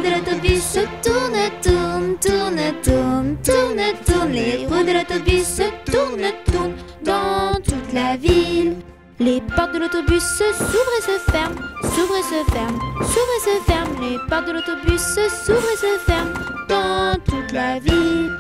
roues de l'autobus se tournent, tournent, tournent, tournent, tournent, tournent. Les roues de l'autobus se tournent, tournent dans toute la ville. Les portes de l'autobus s'ouvrent et se ferment, s'ouvrent et se ferment, s'ouvrent et se ferment. Les portes de l'autobus s'ouvrent et se ferment dans toute la ville.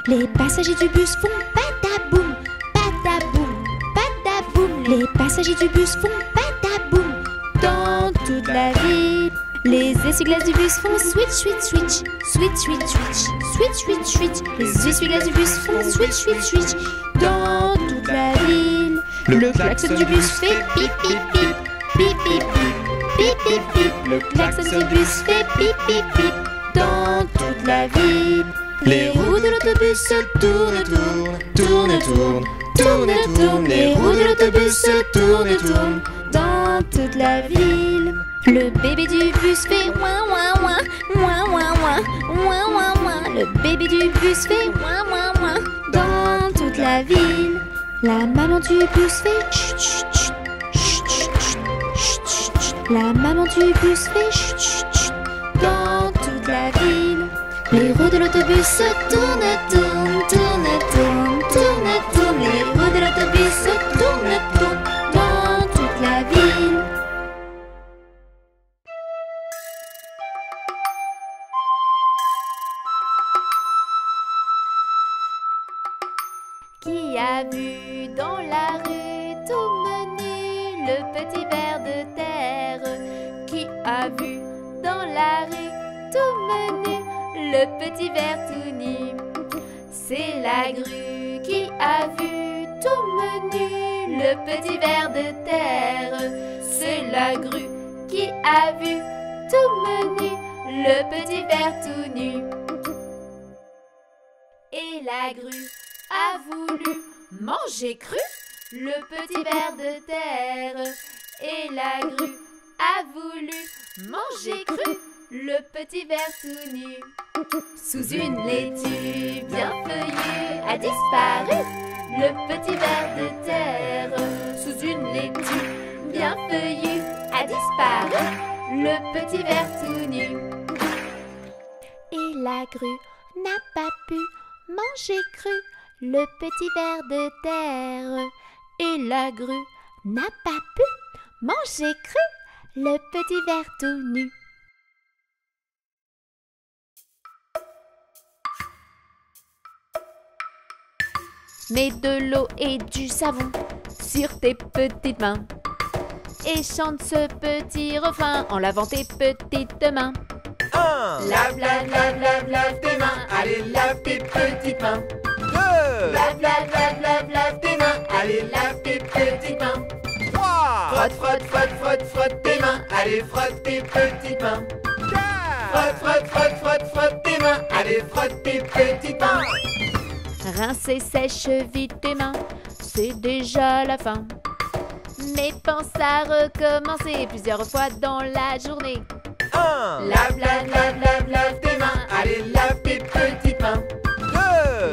Les passagers du bus font pataboum, pataboum, pataboum. Les passagers du bus font pataboum dans toute la ville. Les essuie-glaces du bus font switch, switch, switch, switch, switch, switch, switch, switch, switch. Les essuie-glaces du bus font switch, switch, switch dans toute la ville. Le klaxon du bus fait pip, pip, pip, pip, pip, pip, pip, pip, pip. Le klaxon du bus fait pip, pip, pip dans toute la ville. Les roues de l'autobus se tournent, tournent, tournent, tournent, tournent, tournent. Les roues de l'autobus se tournent, tournent dans toute la ville. Le bébé du bus fait ouin, ouin, ouin, ouin, ouin, ouin, ouin, ouin, ouin. Le bébé du bus fait ouin, ouin, ouin dans toute la ville. La maman du bus fait chut, chut, chut, chut, chut, chut, chut, chut. La maman du bus fait chut, chut, chut dans toute la ville. Les roues de l'autobus se tournent, tournent, tournent, tournent, tournent, tournent. Les roues de l'autobus se tournent, tournent dans toute la ville. Qui a vu dans la rue tout menu le petit ver de terre? Qui a vu dans la rue tout menu le petit ver tout nu? C'est la grue qui a vu tout menu le petit ver de terre. C'est la grue qui a vu tout menu le petit ver tout nu. Et la grue a voulu manger cru le petit ver de terre. Et la grue a voulu manger cru le petit ver tout nu. Sous une laitue bien feuillue a disparu le petit ver de terre. Sous une laitue bien feuillue a disparu le petit ver tout nu. Et la grue n'a pas pu manger cru le petit ver de terre. Et la grue n'a pas pu manger cru le petit ver tout nu. Mets de l'eau et du savon sur tes petites mains et chante ce petit refrain en lavant tes petites mains. Lave, lave, lave, lave, lave tes mains, allez lave tes petites mains. Lave, lave, lave, lave, lave tes mains, allez lave tes petites mains. Frotte, frotte, frotte, frotte, frotte tes mains, allez frotte tes petites mains. Frotte, frotte, frotte, frotte, frotte tes mains, allez frotte tes petites mains. Rince et sèche vite tes mains, c'est déjà la fin. Mais pense à recommencer plusieurs fois dans la journée. Lave, lave, lave, lave, lave tes mains, allez lave tes petites mains.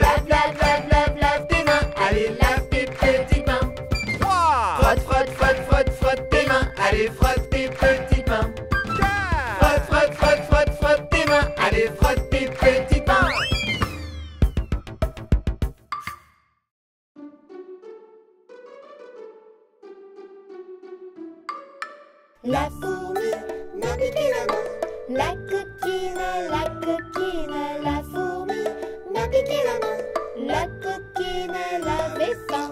Lave, lave, lave, lave, lave tes mains, allez lave tes petites mains. Frotte, frotte, frotte, frotte, frotte tes mains, allez frotte tes petites mains. Frotte, frotte, frotte, frotte, frotte tes mains, allez frotte tes petites mains. La fourmi n'a piqué la main, la coquine, la fourmi n'a piqué la main, la coquine l'avait faim.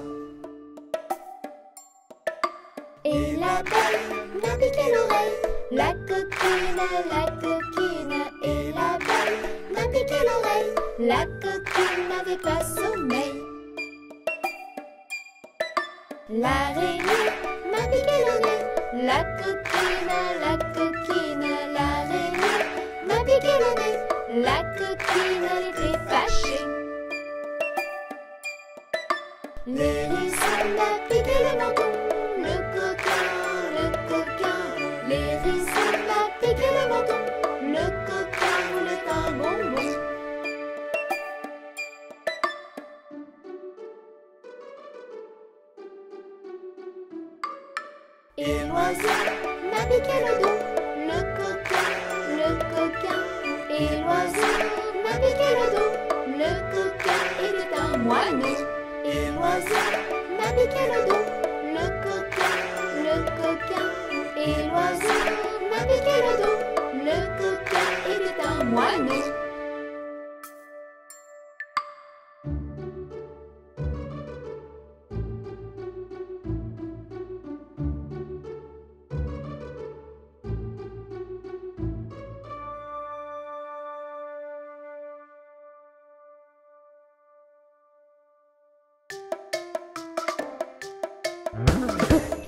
Et la belle n'a piqué l'oreille, la coquine, et la belle n'a piqué l'oreille, la coquine n'avait pas sommeil. L'araignée m'a piqué le nez, la coquine, l'araignée m'a piqué le nez, la coquine était fâchée. L'hérisson m'a piqué le menton, le coquin, l'hérisson m'a piqué le menton, le coquin voulait un bonbon. Et l'oiseau m'a piqué le dos, le coquin, et l'oiseau m'a piqué le dos. Le coquin était un moineau et l'oiseau m'a piqué le dos. Le coquin et l'oiseau m'a piqué le dos. Le coquin était un moineau.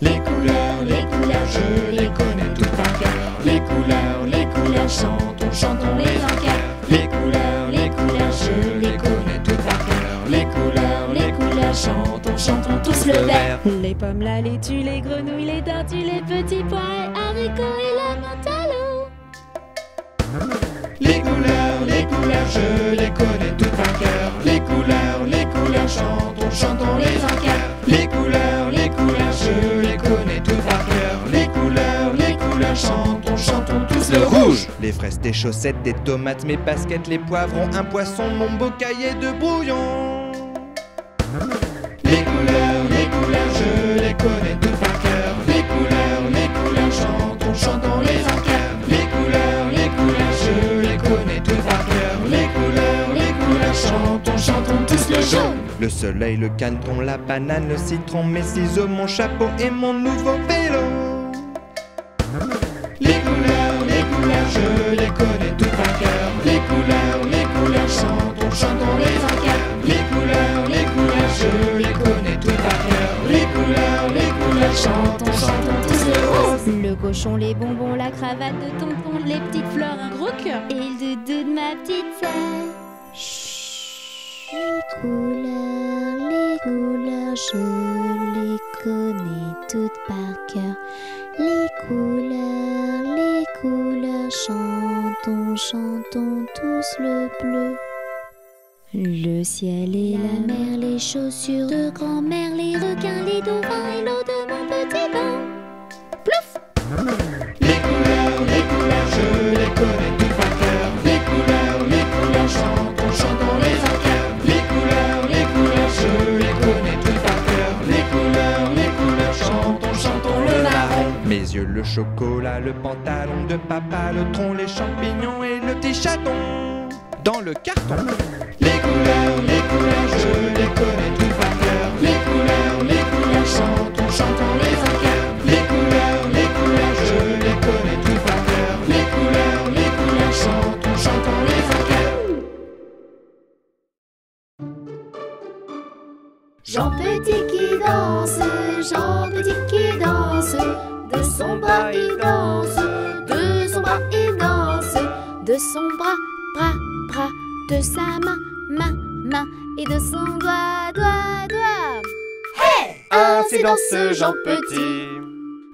Les couleurs, je les connais toutes par cœur. Les couleurs, chantons, chantons les encœurs. Les couleurs, je les connais toutes par cœur. Les couleurs, chantons, chantons tous le vert. Les pommes, la laitue, les grenouilles, les tortues, les petits pois, haricots et la menthe à l'eau. Les couleurs, je les connais toutes par cœur. Les couleurs, chantons, chantons les encœurs. Les couleurs, je les connais toutes par cœur. Les couleurs, chantons, chantons tous le rouge. Les fraises, tes chaussettes, des tomates, mes baskets, les poivrons, un poisson, mon beau cahier de brouillon. Les couleurs, je les connais toutes par cœur. Les couleurs, chantons, chantons les encœurs. Les couleurs, je les connais toutes par cœur. Les couleurs, chantons, chantons tous le jaune. Le soleil, le caneton, la banane, le citron, mes ciseaux, mon chapeau et mon nouveau vélo. Les couleurs, je les connais toutes par cœur. Les couleurs, chantons, chantons les encœurs. Les couleurs, je les connais toutes par cœur. Les couleurs, chantons, chantons tous le rose. Le cochon, les bonbons, la cravate de tonton, les petites fleurs, un gros cœur et le doudou de ma petite sœur. Les couleurs, je les connais toutes par cœur. Les couleurs, chantons, chantons tous le bleu. Le ciel et la mer, les chaussures de grand-mère, les requins, les dauphins et l'eau de mon petit bain. Plouf! Les couleurs, je les connais toutes par cœur. Les couleurs, chantons, chantons les encœurs. Les couleurs, je les connais toutes par cœur. Les couleurs, chantons, chantons le marron. Mes yeux, le chocolat, le pantalon de papa, le tronc, les champignons et le petit chaton. Dans le carton. Les couleurs, je les connais toutes par cœur. Les couleurs, chantons, chantons les encœurs. Les couleurs, je les connais toutes par cœur. Les couleurs, chantons, chantons les encœurs. Jean Petit qui danse, Jean Petit qui danse. De son bras il danse, de son bras il danse. De son bras, bras, bras. De sa main, main, main. Et de son doigt, doigt, doigt. Hey! Ainsi danse Jean Petit.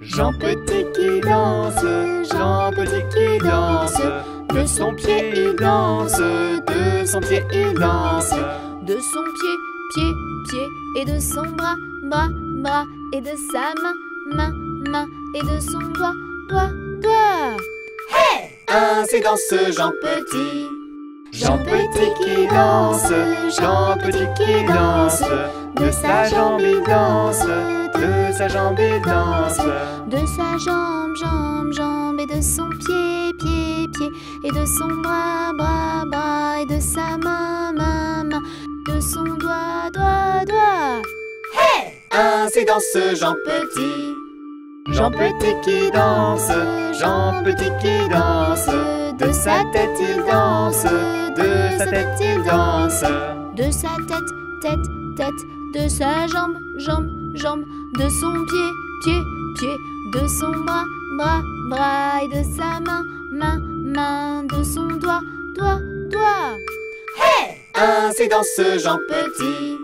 Jean Petit qui danse, Jean Petit qui danse. De son pied il danse, de son pied il danse. De son pied, pied, pied. Et de son bras, bras, bras. Et de sa main, main, main. Et de son doigt, doigt, doigt. Hey! Ainsi danse Jean Petit. Jean Petit qui danse, Jean Petit qui danse. De sa jambe il danse, de sa jambe il danse. De sa jambe, jambe, jambe. Et de son pied, pied, pied. Et de son bras, bras, bras. Et de sa main, main, main. De son doigt, doigt, doigt. Hey! Ainsi danse Jean Petit. Jean Petit qui danse, Jean Petit qui danse. De sa tête il danse, de sa tête il danse. De sa tête, tête, tête. De sa jambe, jambe, jambe. De son pied, pied, pied. De son bras, bras, bras. Et de sa main, main, main. De son doigt, doigt, doigt. Hey! Ainsi danse Jean Petit.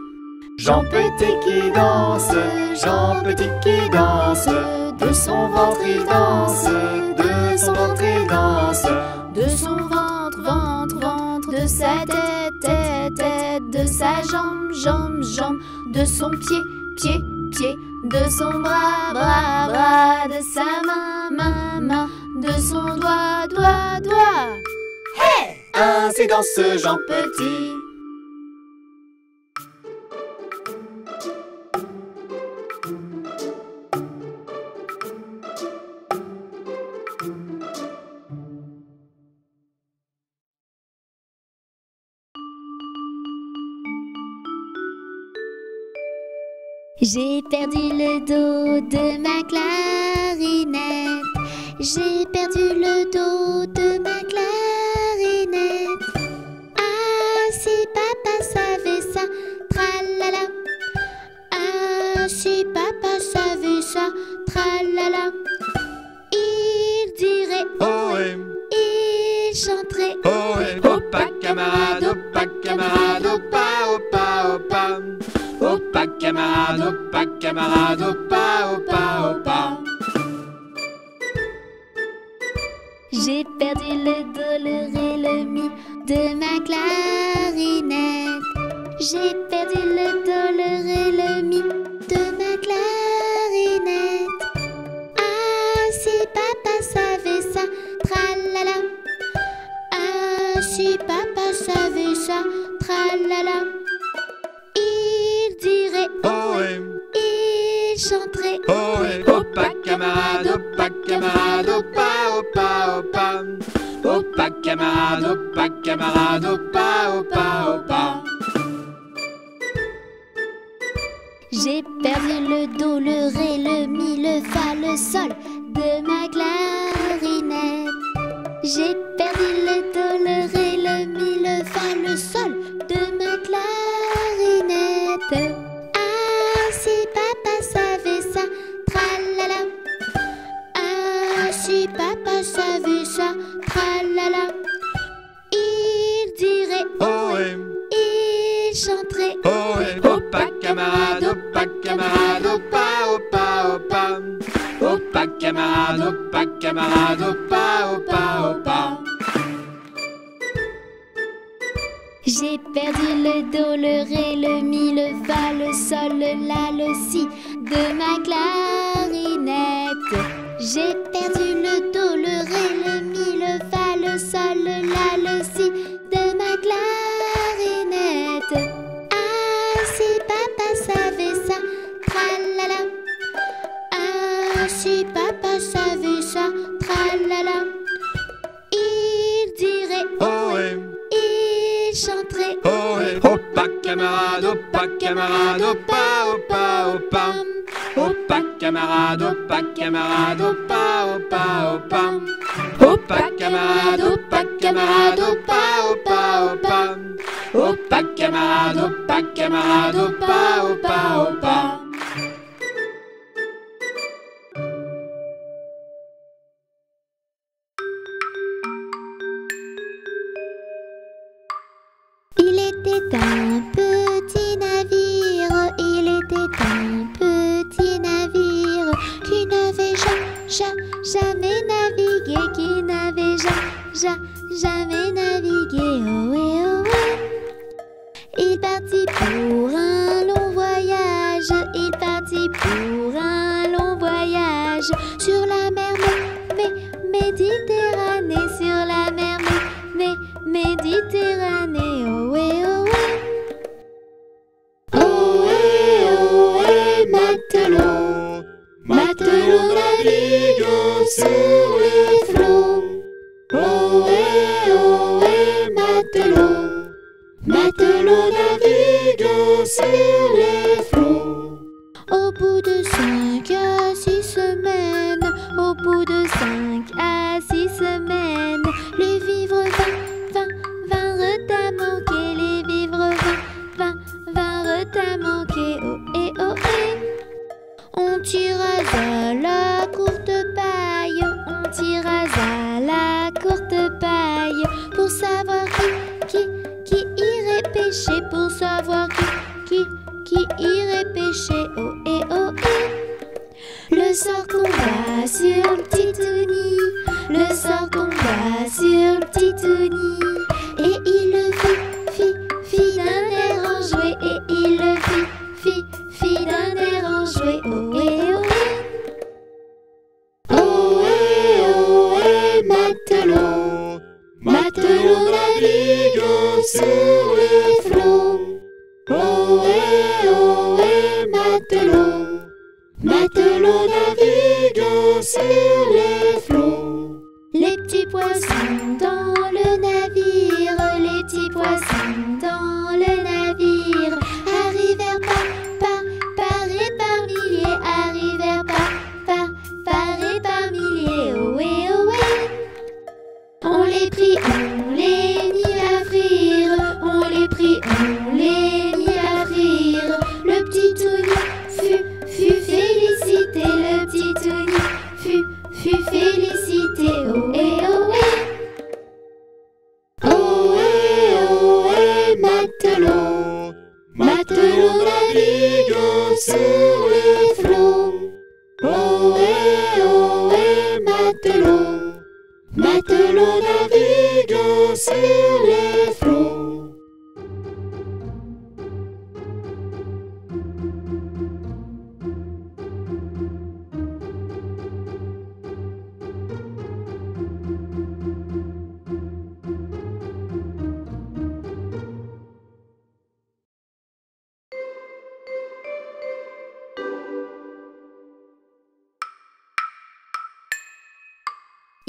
Jean Petit qui danse, Jean Petit qui danse. De son ventre il danse, de son ventre il danse. De son ventre, ventre, ventre. De sa tête, tête, tête. De sa jambe, jambe, jambe. De son pied, pied, pied. De son bras, bras, bras. De sa main, main, main. De son doigt, doigt, doigt. Hey! ainsi danse Jean Petit. J'ai perdu le dos de ma clarinette. J'ai perdu le dos de ma clarinette. Ah, si papa savait ça, tralala. Ah, si papa savait ça, tralala. Il dirait Ohé, il chanterait ohé, opa camarade, opa camarade, opa, opa, opa. Opa camarade, opa camarade, opa, opa, opa. J'ai perdu le do, le ré, le mi de ma clarinette. J'ai perdu le do, le ré, le mi de ma clarinette. Ah, si papa savait ça, tralala. Ah, si papa savait ça, tralala. Il dirait Ohé, il chanterait ohé, opa camarade, opa camarade, opa, opa, opa. Opa camarade, opa camarade, opa, opa, opa. J'ai perdu le do, le ré, le mi, le fa, le sol de ma clarinette. J'ai perdu le do, le ré, le mi, le fa, le sol de ma clarinette. Ah, si papa savait ça, tralala. Ah, si papa savait ça, tralala. Il dirait Ohé, il chanterait ohé, opa camarade, opa camarade, opa, opa, opa. Opa camarade, opa camarade, opa, opa, opa. J'ai perdu le do, le ré, le mi, le fa, le sol, le la, le si de ma clarinette. J'ai perdu le do, le ré, le mi, le fa, le sol, le la, le si de ma clarinette. Ah, si papa savait ça, tralala. Ah, si papa savait ça, tralala. Il dirait Ohé, il chanterait ohé, opa camarade, opa camarade, opa, opa, opa. Opa camarade, opa camarade, opa, opa, opa. Opa camarade, opa camarade, opa, opa, opa. Opa camarade, opa camarade, opa, opa, opa. Il était un petit navire, il était un petit navire qui n'avait jamais navigué, qui n'avait jamais navigué. Ohé, ohé. Il partit pour un long voyage, il partit pour un long voyage sur la mer Méditerranée, sur la mer Méditerranée. Ohé, ohé. Ohé, ohé, matelot, matelot navigue sur les flots. Ohé, ohé, matelot, matelot navigue sur les flots. Au bout de 5 à 6 semaines, au bout de 5 à 6 semaines, les vivres vinrent à manquer, les vivres vinrent à manquer. Ohé, ohé. On tira à la courte paille, on tira à la courte paille pour savoir qui irait pêcher, pour savoir qui irait pêcher. Ohé, ohé. Le sort tomba sur le Titouni, le sort tomba sur le Titouni, et il le fit d'un air enjoué, et il le fit d'un air enjoué. Ohé, ohé. Ohé, ohé, matelot, Matelot navigue sur les flots. Ohé, matelot. Matelot navigue sur les flots. Les petits poissons dans le navire, les petits poissons dans le navire, arrivèrent par et par milliers, arrivèrent par et par milliers. Ohé, ohé. On les prit, on les mit à frire, on les prit, on les mit à frire. Le petit Touni fut félicité, le petit Touni fut félicité. Ohé, ohé. Ohé, matelot. Matelot navigue sur les flots. Ohé, matelot. Matelot navigue sur les flots.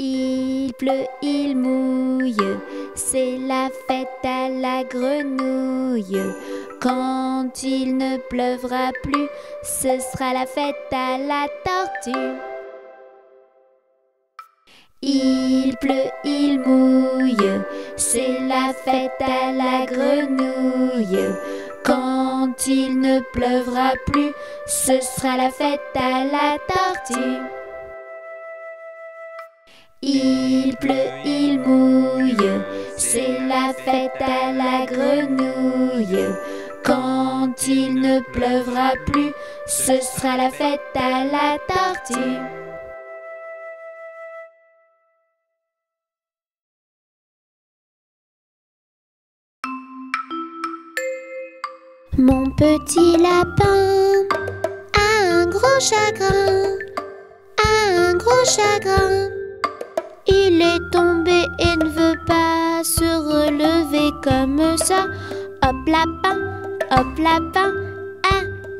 Il pleut, il mouille, c'est la fête à la grenouille. Quand il ne pleuvra plus, ce sera la fête à la tortue. Il pleut, il mouille, c'est la fête à la grenouille. Quand il ne pleuvra plus, ce sera la fête à la tortue. Il pleut, il mouille, c'est la fête à la grenouille. Quand il ne pleuvra plus, ce sera la fête à la tortue. Mon petit lapin a un gros chagrin, a un gros chagrin. Il est tombé et ne veut pas se relever comme ça. Hop lapin,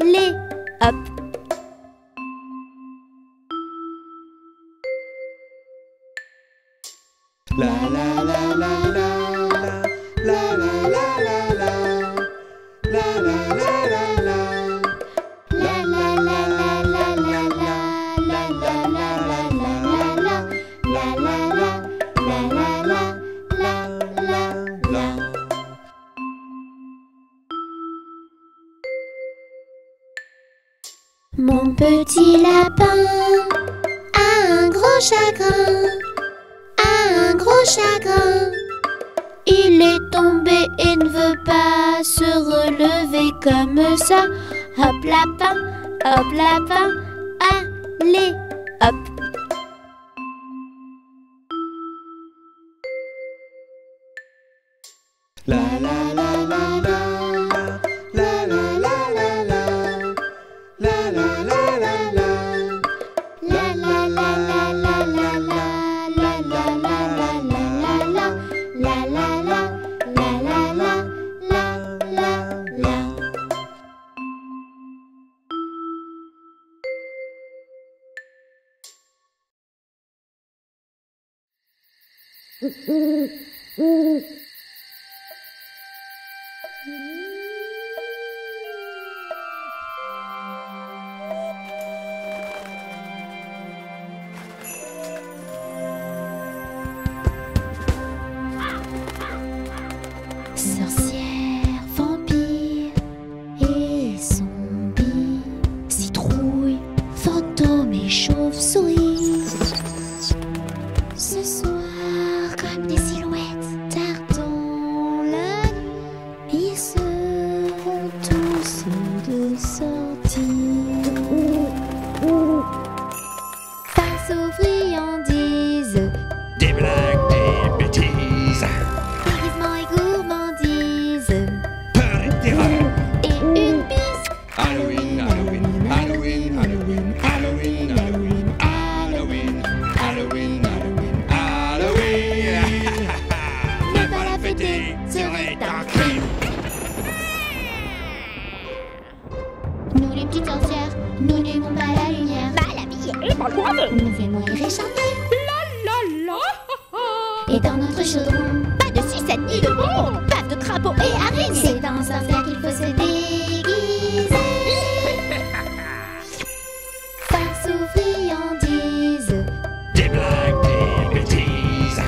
allez, hop. La la la la la la la la la la la la la la la. Mon petit lapin a un gros chagrin, a un gros chagrin. Il est tombé et ne veut pas se relever comme ça. Hop lapin, allez, hop. La la la la la la la la la la la la la la la La la la la la la la la la la la la la la la la la. Sorcière, vampire et zombie, citrouille, fantôme et chauve-souris. Ce soir, comme des silhouettes tardant la nuit, ils seront tous de sortie. Face aux friandises, des blagues, des bêtises. déguisement et gourmandise. Mouvez-moi et chanter. Et dans notre chaudron, pas de sucette ni de bonbons, pas de crapaud et araignées. C'est dans un sac qu'il faut se déguiser. Farce ou friandises, Des blagues, des bêtises,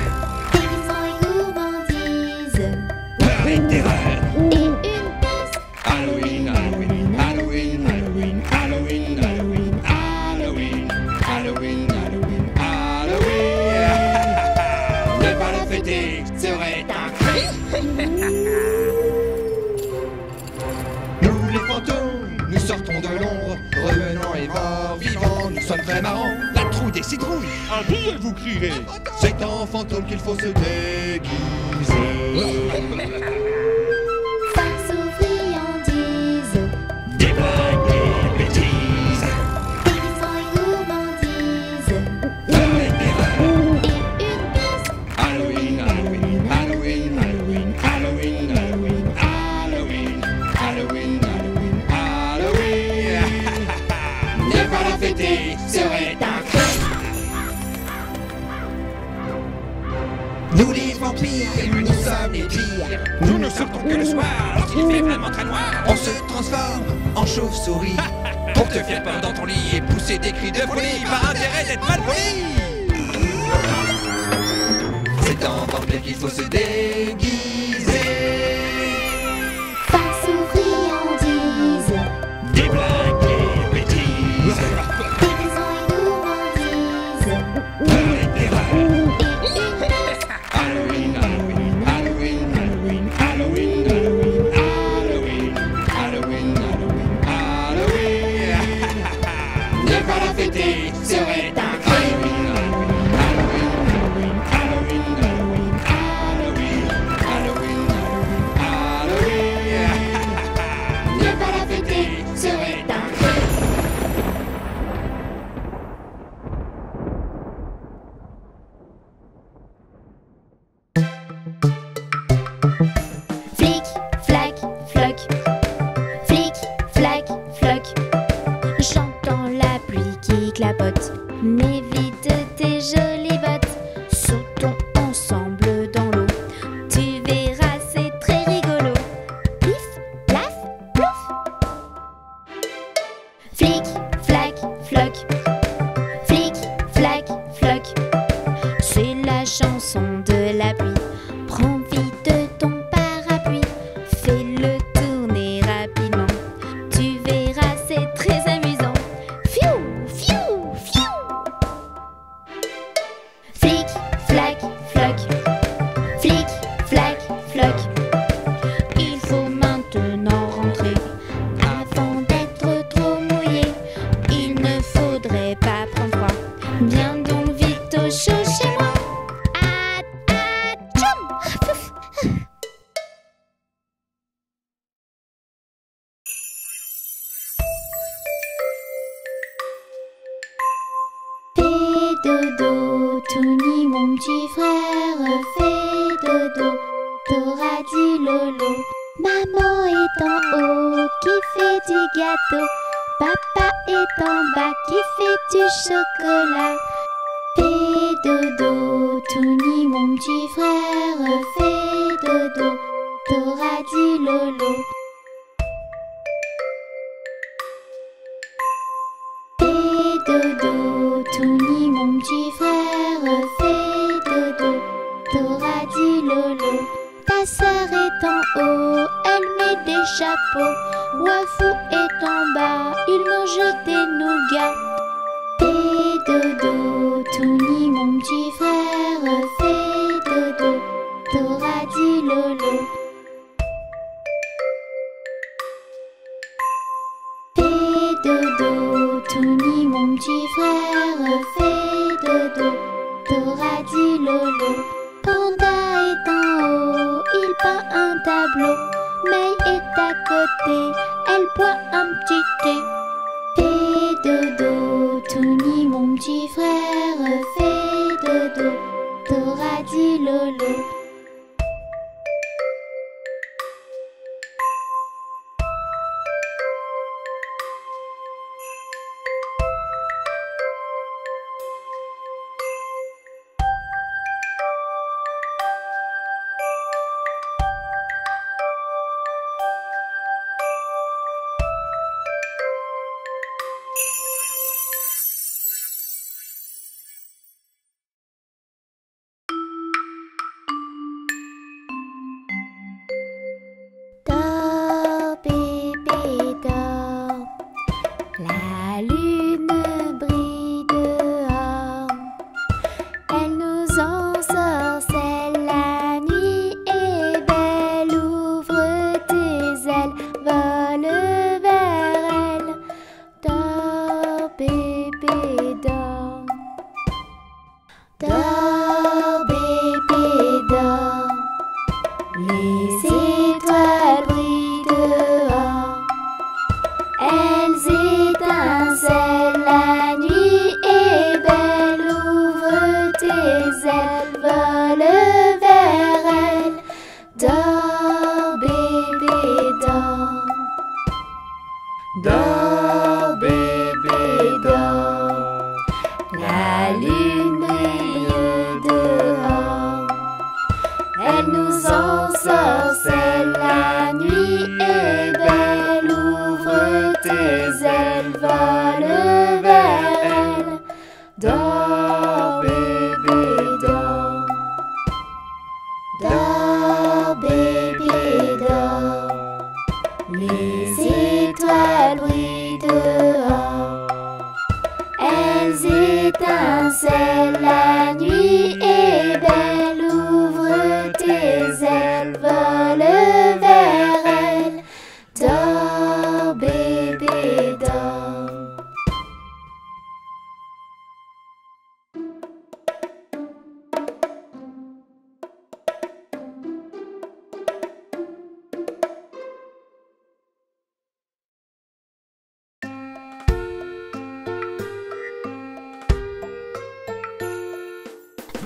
déguisement et gourmandise. peur et terreur. Et une pièce. Halloween, Halloween, Halloween, Halloween, Halloween, Halloween, Halloween, Halloween, Halloween, Halloween. Ne pas la fêter serait un crime. Nous les fantômes, nous sortons de l'ombre, revenant et morts vivants, nous sommes très marrants. La trouille des citrouilles, Un billet, vous crierez. c'est en fantôme qu'il faut se déguiser. Farce ou friandises, Des blagues, des bêtises, déguisement et gourmandise. peur et terreur. Et une pièce. Halloween, Halloween, Halloween, Halloween, Halloween, Halloween, Halloween, Halloween, Halloween, Halloween. Ne pas la fêter serait un crime. Nous les vampires, nous sommes les pires. Nous ne sortons que le soir, lorsqu'il fait vraiment très noir. On se transforme en chauve-souris pour te faire peur dans ton lit et pousser des cris de folie par intérêt d'être mal poli. C'est en vampire qu'il faut se déguiser. Farce ou friandises, Des blagues, des bêtises, déguisement et gourmandise. peur et terreur. Et une pièce. Halloween, Halloween, Halloween, Halloween, Halloween, Halloween, Halloween, Halloween, Halloween, Halloween. Ne pas la fêter serait un crime. Halloween, Halloween, Halloween, Halloween, Halloween, Halloween, Halloween, Halloween. Ne pas la fêter serait un crime. Flic, flac, floc. Flic, flac, floc. J'entends la pluie qui clapote. Mets vite tes jolies bottes. Sautons ensemble dans l'eau. Tu verras, c'est très rigolo. Pif, plaf, plouf. Flic, flac, floc. Flic, flac, floc. C'est la chanson de la pluie. Prends vite ton parapluie, fais-le tourner rapidement. Tu verras, c'est très amusant. Fiou, fiou, fiou. Flic, flac, floc. Flic, flac, floc. Il faut maintenant rentrer avant d'être trop mouillé. Il ne faudrait pas prendre froid. Viens donc vite au chaud chez moi. Tchoum. Fais dodo, Tony mon petit frère, fais dodo, t'auras dit lolo. Maman est en haut qui fait du gâteau, papa est en bas qui fait du chocolat. Fais dodo, Tony mon petit frère, fais dodo, t'auras dit lolo. Fais dodo, Tony mon petit frère, fais dodo, t'auras dit lolo. Ta sœur est en haut, elle met des chapeaux. Wafou est en bas, il mange des nougats. Fais dodo, Tony mon petit frère, fais dodo, t'auras dit lolo. Fais dodo, Tony mon petit frère, fais dodo, t'auras dit lolo. Panda est en haut, il peint un tableau. May est à côté, elle boit un petit thé. Fais dodo, Tony mon petit frère, fais dodo, t'auras dit lolo. Les étoiles brillent dehors, elles étincellent, la nuit est belle, ouvre tes ailes, vole vers elle. Dors bébé, dors. Dors bébé, dors. La lune brille dehors, elle nous ensorcelle, la nuit est belle, ouvre tes ailes, vole vers elle. Dors bébé, dors. Dors bébé, dors. Les étoiles brillent dehors, elles étincellent, la nuit est belle, ouvre tes ailes, vole vers elle. Dors bébé, dors.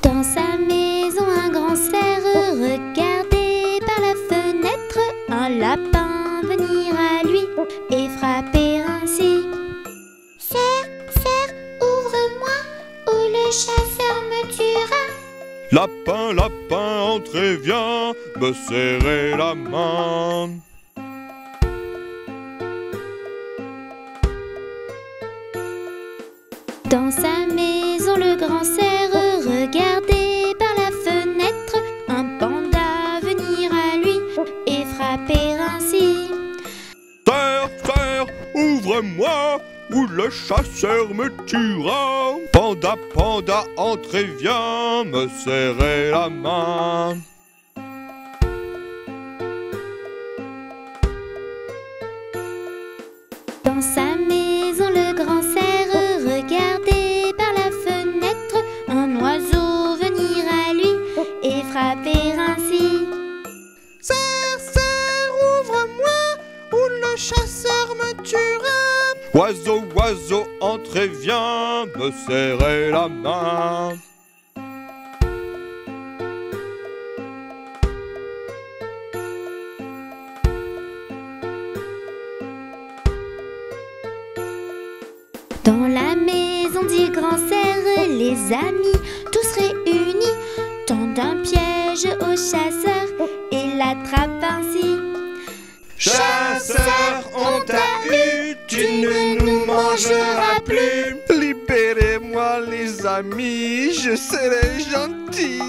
Dans sa maison, un grand cerf regardait par la fenêtre un lapin venir à lui et frapper ainsi. Cerf, cerf, ouvre-moi ou le chasseur me tuera. Lapin, lapin, entrez, viens me serrer la main. Dans sa maison, le grand cerf regardait par la fenêtre un panda venir à lui et frapper ainsi. Cerf, cerf, ouvre-moi ou le chasseur me tuera. Panda, panda, entrez, viens me serrer la main. Dans sa maison, le grand cerf regardait par la fenêtre un oiseau venir à lui et frapper ainsi. Cerf, cerf, ouvre-moi ou le chasseur me tuera. Oiseau, oiseau, entrez, viens me serrer la main. Dans la maison du grand cerf, les amis tous réunis tendent un piège au chasseur et l'attrapent ainsi. Chasseur, on t'a eu, tu ne nous mangeras plus. Libérez-moi les amis, je serai gentil.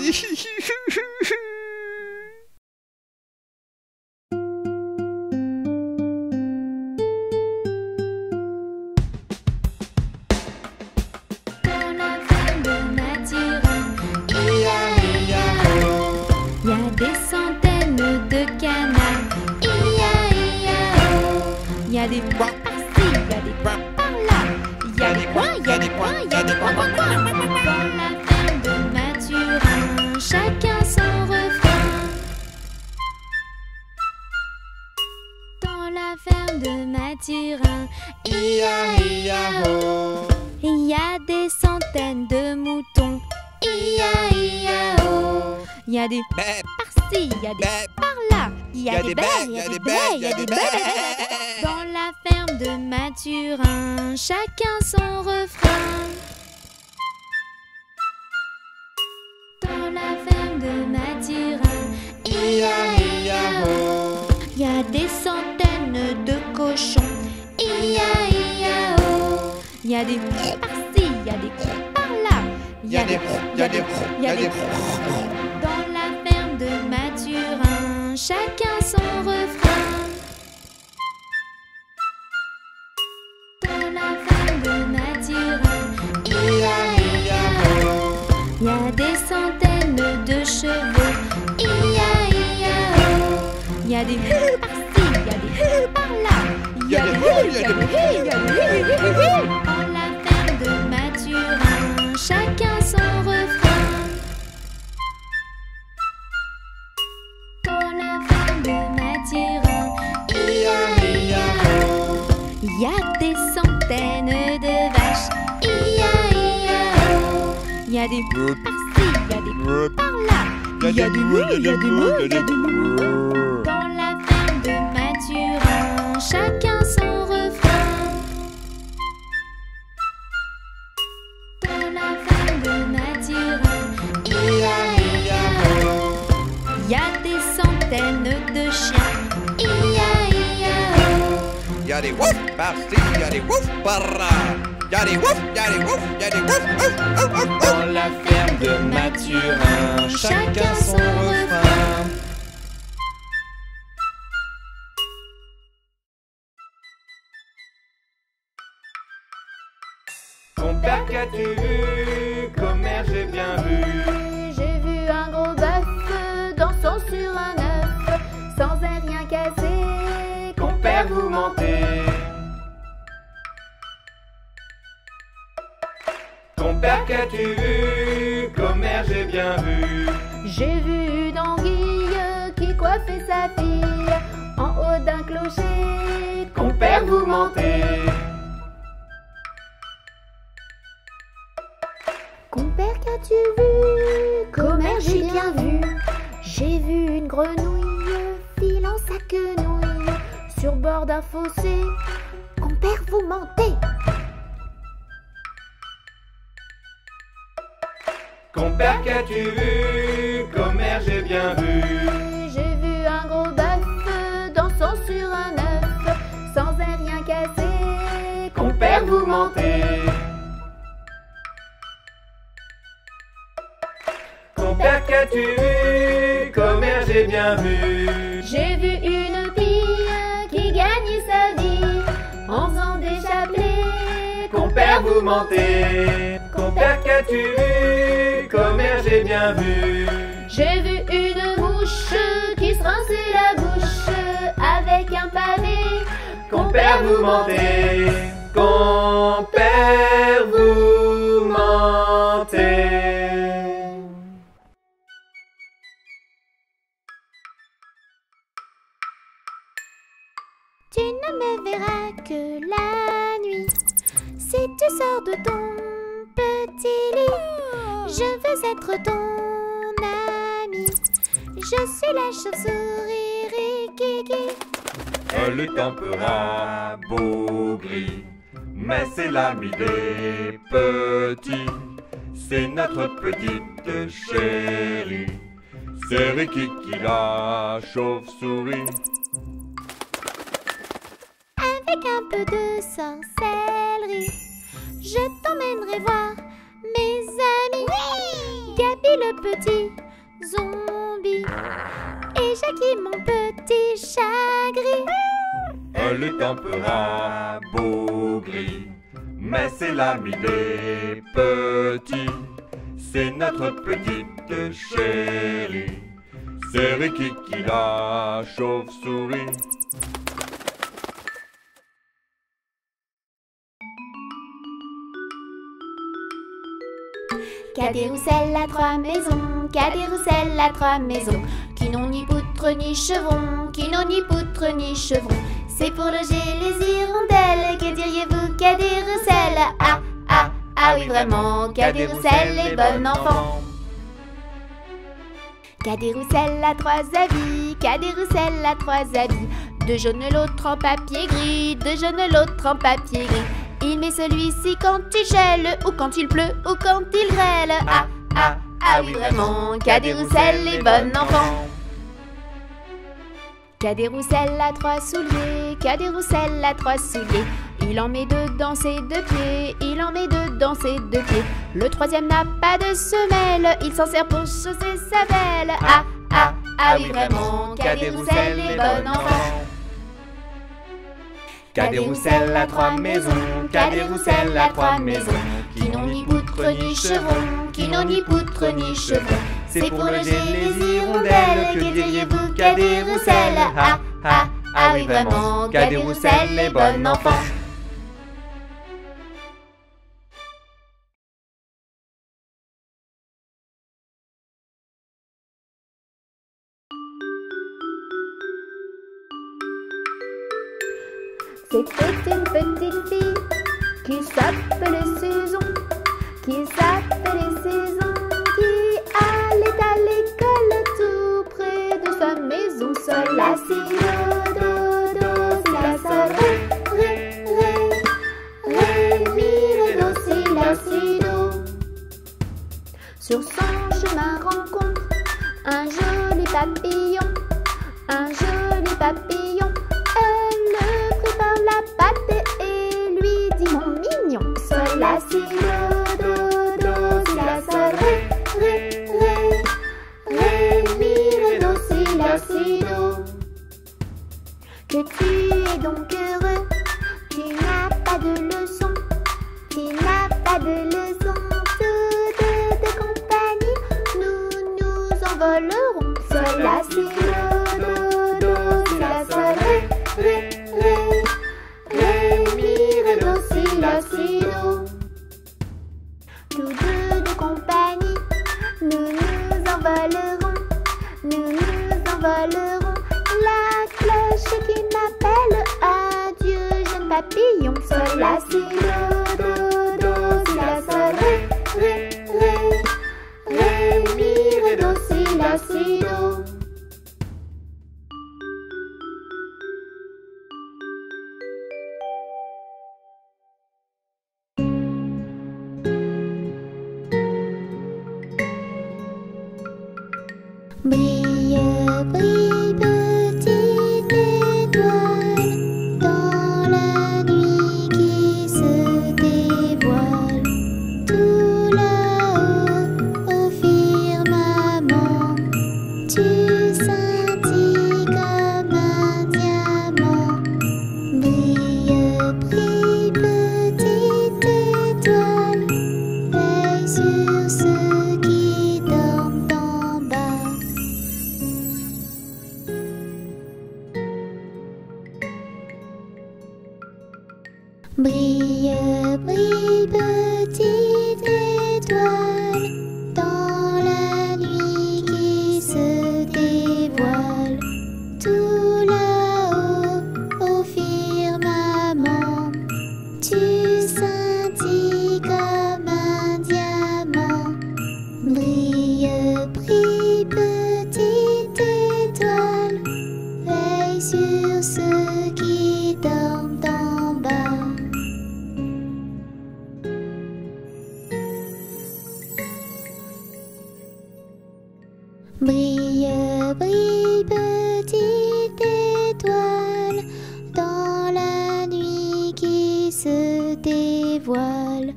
Dans la ferme de Mathurin, ia-ia-o, y a des centaines de canards. Ia-ia-o, y a des coins par-ci, y a des coins par-là. Y a des coins, y a des coins, y a des coins, coins, coins. Dans la ferme de Mathurin, chacun son refrain. Dans la ferme de Mathurin, ia-ia-o, il y a des centaines de moutons. Ia-ia-o, il y a des par-ci, il y a des par-là. Il y a des bêtes, il y a des bêtes, il y a des bêtes. Dans la ferme de Mathurin, chacun son refrain. Dans la ferme de Mathurin, ia-ia-o, il y a des centaines de cochons. Ia-ia-o, il y a des par-ci, il y a des par-là. Il y a des dans la ferme de Mathurin, chacun son refrain. Dans la ferme de Mathurin, ia-ia-o, il y a des centaines de chevaux. Ia-ia-o, il y a des par-ci, il y a des par-là. Il y a des dans la ferme de Mathurin, chacun son refrain. Dans Dans la ferme de Mathurin, ia-ia-o. Il y a des centaines de vaches, ia-ia-o. Il y a des moules par-ci, il y a des moules par-là. Il y a des moules, il y a des moules, il y a des moules. Dans la ferme de Mathurin, chacun son refrain. Dans la ferme de Mathurin, ia-ia-o. Il y a des centaines de chiens, ia-ia-o. Y'a des wouf par-ci, y'a des wouf par-là. Y'a des wouf, y'a des wouf, y'a des wouf, ouf, ouf, ouf. Dans la ferme de Mathurin, chacun son refrain. Compère, qu'as-tu vu? Commère, j'ai bien vu. J'ai vu un gros bœuf dansant sur un œuf, sans un rien cassé. Compère, vous mentez. Compère, qu'as-tu vu? Commère, j'ai bien vu. J'ai vu une anguille qui coiffait sa fille en haut d'un clocher. Compère, vous mentez. Compère, qu'as-tu vu? Commère, j'ai bien vu. J'ai vu une grenouille filant sa quenouille sur bord d'un fossé. Compère, vous mentez. Compère, qu'as-tu vu? Commère, j'ai bien vu. J'ai vu un gros bœuf dansant sur un œuf sans un rien cassé. Compère, vous mentez. Compère, qu'as-tu vu? Commère, j'ai bien vu. J'ai vu une fille qui gagne sa vie en faisant des chapelets. Compère, vous mentez. Compère, qu'as-tu vu? Commère, j'ai bien vu. J'ai vu une mouche qui se rinçait la bouche avec un pavé. Compère, vous mentez. Compère, vous mentez. Tu ne me verras que la nuit. Si tu sors de ton petit lit, je veux être ton ami. Je suis la chauve-souris Rikiki. Elle est un peu beau gris, mais c'est l'ami des petits. C'est notre petite chérie. C'est Rikiki la chauve-souris. Avec un peu de sorcellerie, je t'emmènerai voir mes amis. Gabi le petit zombie et Jackie mon petit chat gris. Elle est un peu beau gris, mais c'est l'ami des petits. C'est notre petite chérie. C'est Rikiki la chauve-souris. Cadet-Roussel a trois maisons, Cadet-Roussel a trois maisons, qui n'ont ni poutre ni chevrons, qui n'ont ni poutre ni chevrons. C'est pour loger les hirondelles, que diriez-vous, Cadet-Roussel? Ah, ah, ah oui vraiment, Cadet-Roussel est bon enfant. Cadet-Roussel a trois habits, Cadet-Roussel a trois habits, deux jaunes l'autre en papier gris, deux jaunes l'autre en papier gris. Il met celui-ci quand il gèle, ou quand il pleut, ou quand il grêle. Ah, ah, ah oui vraiment, Cadet-Roussel est bon enfant. Cadet-Roussel a trois souliers, Cadet-Roussel a trois souliers. Il en met deux dans ses deux pieds, il en met deux dans ses deux pieds. Le troisième n'a pas de semelle, il s'en sert pour chausser sa belle. Ah, ah, ah oui vraiment, Cadet-Roussel est bon enfant. Cadet-Roussel a trois maisons, Cadet-Roussel a trois maisons, qui n'ont ni poutre ni chevrons, qui n'ont ni poutre ni chevrons. C'est pour loger les hirondelles, que diriez-vous, Cadet-Roussel? Ah, ah, ah oui vraiment, Cadet-Roussel est bon enfant. C'était une petite fille qui s'appelait Saison, qui allait à l'école tout près de sa maison. Sol, la, si, do, si, la, sol, ré, mi, ré, do, si, la, si, do. Sur son chemin rencontre un joli papillon, un joli papillon. Elle le prit par la patte et lui dit: mon mignon. Sol, la, si, do, si, la, sol, ré, mi, ré, do, si, la, si, do. Que tu es donc heureux, tu n'as pas de leçon, tu n'as pas de leçon. Tout de compagnie, nous nous envolerons. Sol, la, si, do, si, la, sol, ré, mi, ré, do, si, la, si, do. Tous deux de compagnie, nous nous envolerons, nous nous envolerons. La cloche qui m'appelle, adieu jeune papillon. Sol, la, si, do, si, la, sol, ré, mi, ré, do, si, la, si, do. Brille, brille, petite étoile, dans la nuit qui se dévoile. Tout là-haut au firmament, tu scintilles comme un diamant. Brille, brille, petite étoile, veille sur ceux qui dorment en bas. Brille, brille, petite étoile, dans la nuit qui se dévoile. Tout là-haut au firmament, tu scintilles comme un diamant. Brille, brille, petite étoile, veille sur ceux qui dorment en bas. Brille, brille, petite étoile, dans la nuit qui se dévoile.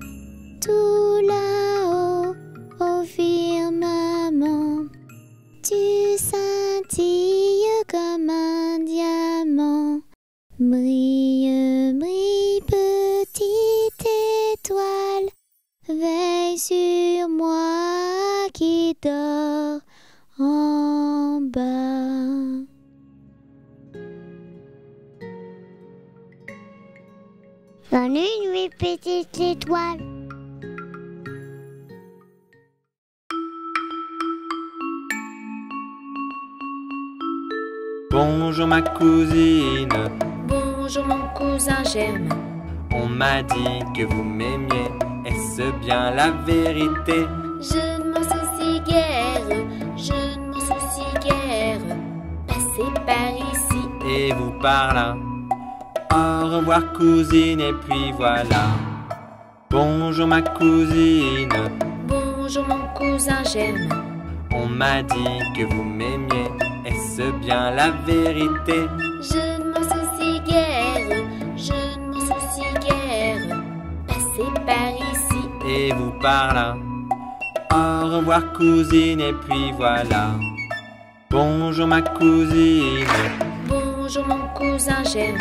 Tout là-haut au firmament, tu scintilles comme un diamant. Brille, brille, petite étoile, veille sur moi qui dors en bas. Bonne nuit, petite étoile. Bonjour ma cousine, Bonjour mon cousin Germain. on m'a dit que vous m'aimiez, est-ce bien la vérité? Je ne m'en soucie guère, je ne m'en soucie guère. Passez par ici. Et vous par là. Au revoir cousine, et puis voilà. Bonjour ma cousine, Bonjour mon cousin Germain. on m'a dit que vous m'aimiez, est-ce bien la vérité? Je ne m'en soucie guère, je ne m'en soucie guère. Passez par ici. Et vous par là. Au revoir cousine, et puis voilà. Bonjour ma cousine, Bonjour mon cousin Germain.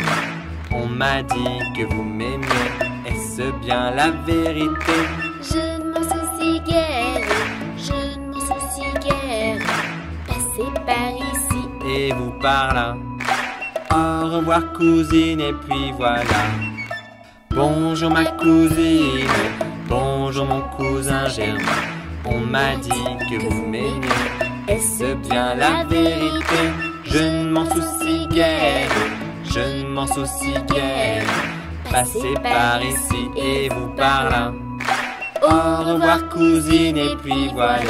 on m'a dit que vous m'aimiez, est-ce bien la vérité? Je ne m'en soucie guère, je ne m'en soucie guère. Passez par ici. Et vous par là. Au revoir cousine, et puis voilà. Bonjour ma cousine, bonjour mon cousin Germain. On m'a dit que vous m'aimiez, est-ce bien la vérité? Je ne m'en soucie guère, je ne m'en m'en soucie guère. Passez par ici et vous par là. Au revoir cousine et puis voilà.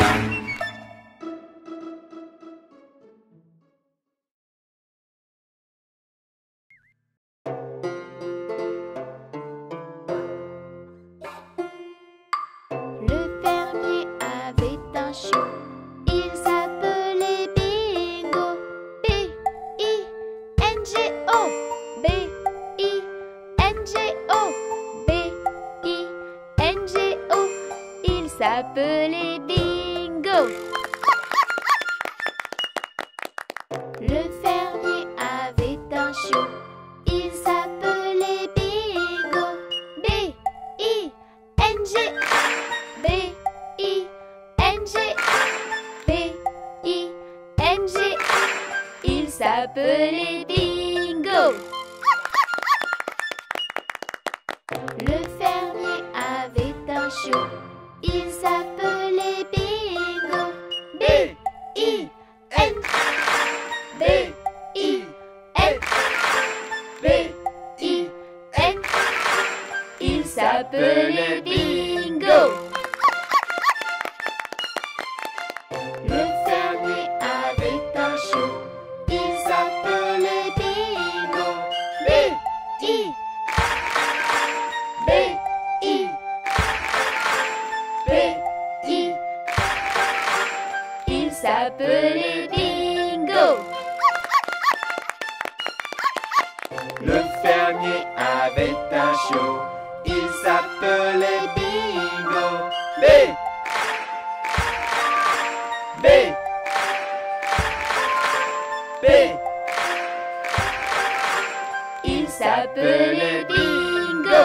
Le fermier avait un chiot, il s'appelait Bingo. B-I-N-G-O, B-I-N-G-O, B-I-N-G-O, il s'appelait Bingo. Le fermier avait un chiot, il s'appelait Bingo. B-I-N-G-O, B-I-N-G-O, B-I-N-G-O, il s'appelait Bingo. Le fermier avait un chiot, il s'appelait Bingo. B-I-N, B-I-N, B-I-N, il s'appelait Bingo. Le fermier avait un chiot, il s'appelait Bingo. B-I-N, B-I-N, B-I-N, il s'appelait Bingo. Le fermier avait un chiot, il s'appelait Bingo. B, B, B, Il s'appelait Bingo.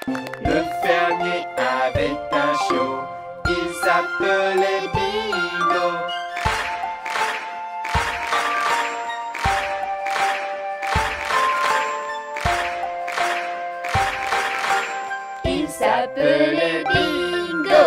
le fermier avait un chiot, il s'appelait Bingo. Il s'appelait Bingo.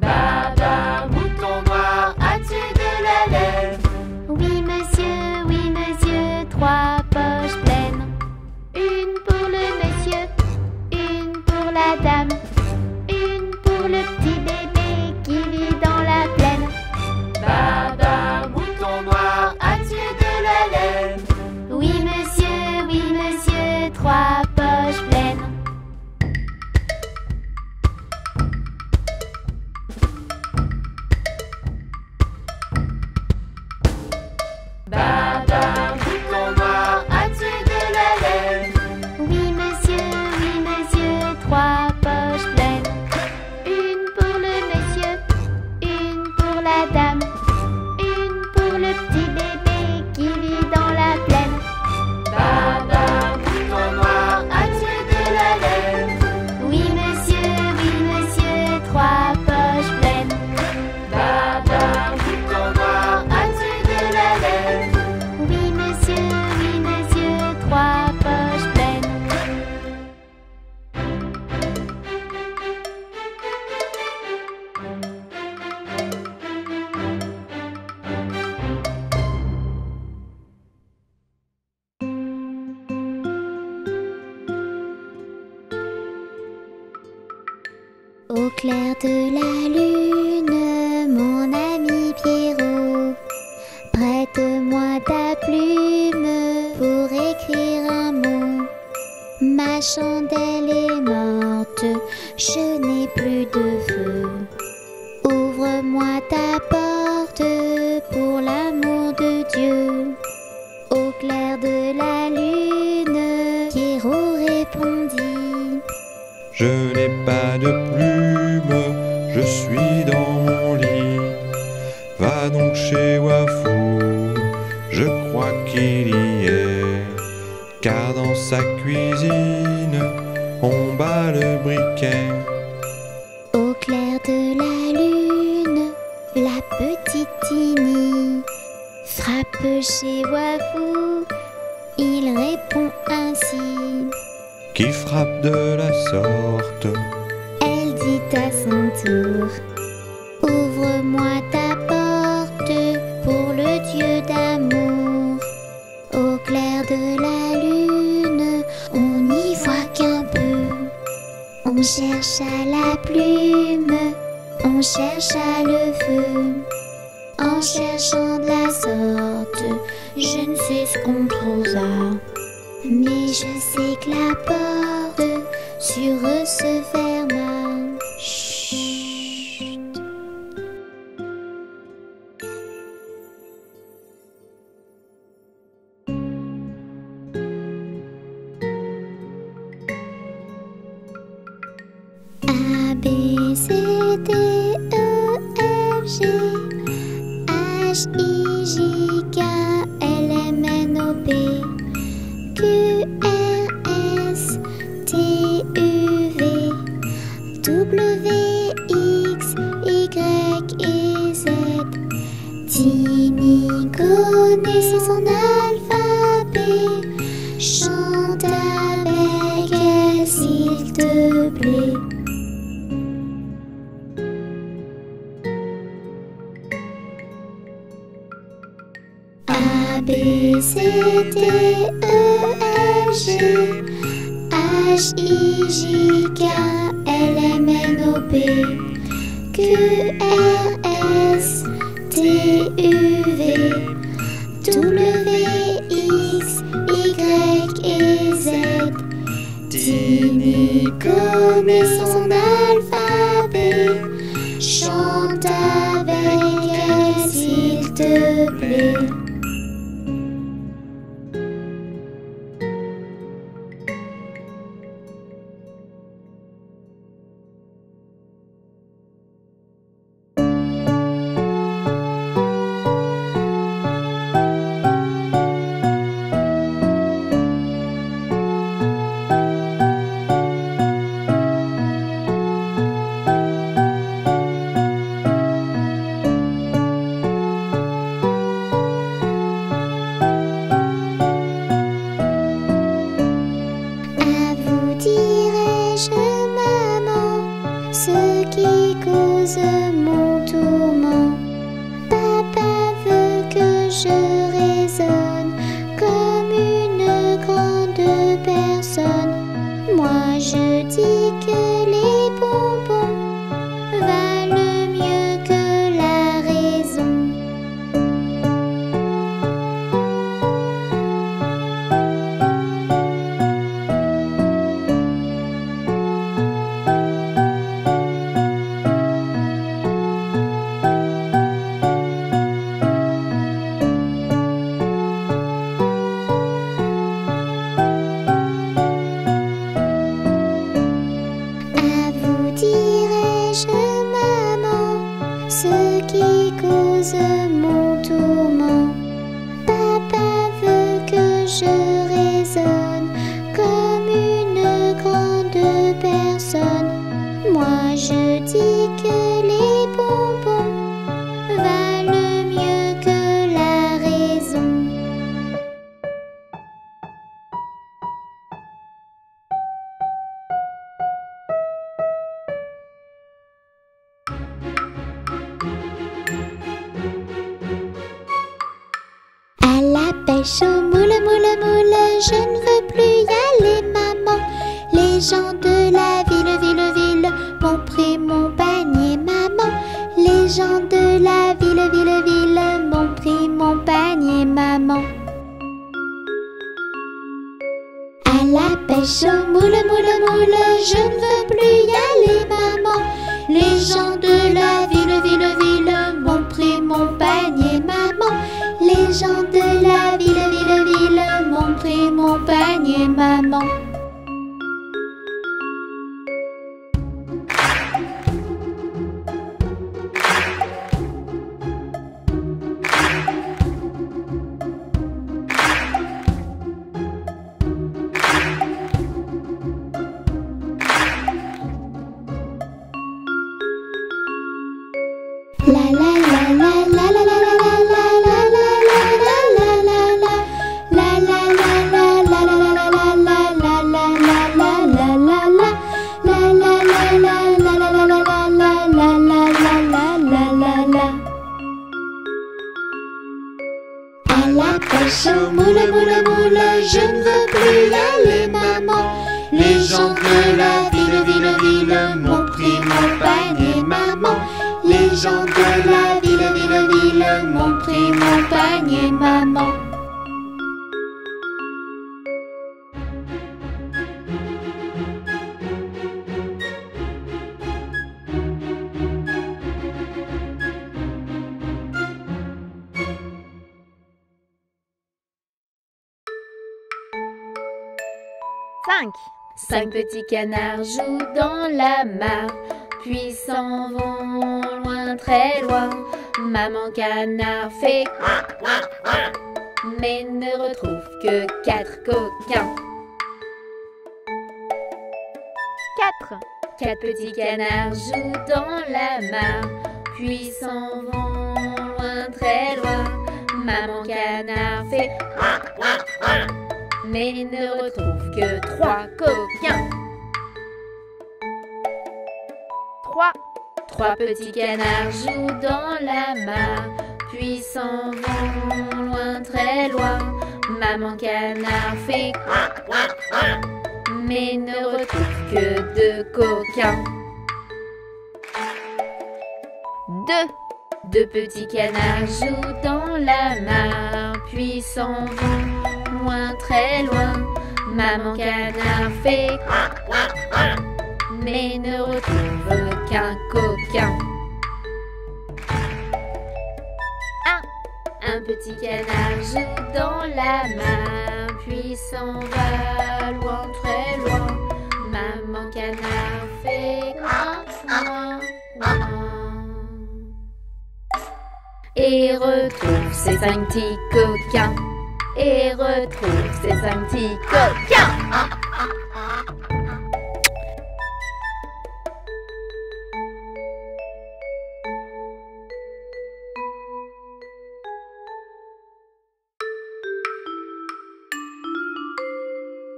Baba, mouton noir, as-tu de la laine? Oui monsieur, 3 poches pleines. Une pour le monsieur, une pour la dame, une pour le petit bébé qui vit dans la plaine. Baba, mouton noir, as-tu de la laine? Oui monsieur, 3 poches pleines. Baba, mouton noir, as-tu de la laine? Oui monsieur, 3 poches pleines. Une pour le monsieur, une pour la dame, une pour le petit bébé qui vit dans la plaine. Baba, mouton noir, as-tu de la laine? Oui monsieur, 3 poches pleines. Baba, mouton noir, as-tu de la laine? Oui monsieur, 3 poches pleines. Au clair de la lune, mon ami Pierrot, prête-moi ta plume pour écrire un mot. Ma chandelle est morte, je n'ai plus de feu. Ouvre-moi ta porte pour l'amour de Dieu. Au clair de la lune, Pierrot répondit. Je n'ai pas de plume, je suis dans mon lit. Va donc chez Wafou, je crois qu'il y est. Car dans sa cuisine, on bat le briquet. Au clair de la lune, la petite Tini Frappe chez Wafou, il répond ainsi. Qui frappe de la sorte? Elle dit à son tour. Ouvre-moi ta porte pour le Dieu d'amour. Au clair de la lune, on n'y voit qu'un peu. On cherche à la plume, on cherche à le feu. En cherchant de la sorte, je ne sais ce qu'on trouva. Mais je sais que la porte sur eux se ferma. Chut. A, B, C, D, E, F, G, H, I, J, K, L, M, N, O, P, Q, R, S, T, U, V, W, X, Y et Z. Tini connaît son alphabet, chante avec elle s'il te plaît. A, B, C, D, E, F, G, H, I, J, K, L, M, N, O, P, Q, R, S, T, U, V, W, X, Y et Z. Tini connaît son alphabet, chante avec elle s'il te plaît. Mon tourment. Papa veut que je raisonne comme une grande personne. Moi je dis que les bonbons valent mieux que la raison. Ce qui cause mon tourment. Papa veut que je raisonne comme une grande personne. Moi je dis que les bonbons valent mieux que la raison. Pêche au moule, moule, moule, je ne veux plus y aller, maman. Les gens de la ville m'ont pris mon panier, maman. Les gens de la ville m'ont pris mon panier, maman. À la pêche au moule, moule, moule, je ne veux plus y aller, maman. Les gens de la ville m'ont pris mon panier, maman. Les gens de la ville m'ont pris mon panier, maman. La la la la la la la la la la la la. la pêche au moule, moule, moule. Je ne veux plus y aller, maman. Les gens de la ville, ville, ville m'ont pris mon panier, maman. Les gens de la ville, ville, ville m'ont pris mon panier, maman. Cinq petits canards jouent dans la mare, puis s'en vont loin, très loin. Maman canard fait quack, quack, quack, mais ne retrouve que 4 coquins. 4 petits canards jouent dans la mare, puis s'en vont loin, très loin. Maman canard fait quack, quack, quack, mais ne retrouve que 3 coquins. 3 petits canards jouent dans la mare, puis s'en vont loin, très loin. Maman canard fait quack, quack, quack, mais ne retrouve que 2 coquins. 2 petits canards jouent dans la mare, puis s'en vont loin, très loin. Maman canard fait quack, quack, quack, mais ne retrouve qu'un coquin. Un petit canard joue dans la mare, puis s'en va loin, très loin. Maman canard fait coin, coin, coin, et retrouve ses 5 petits coquins. Et retrouve ses 5 petits coquins.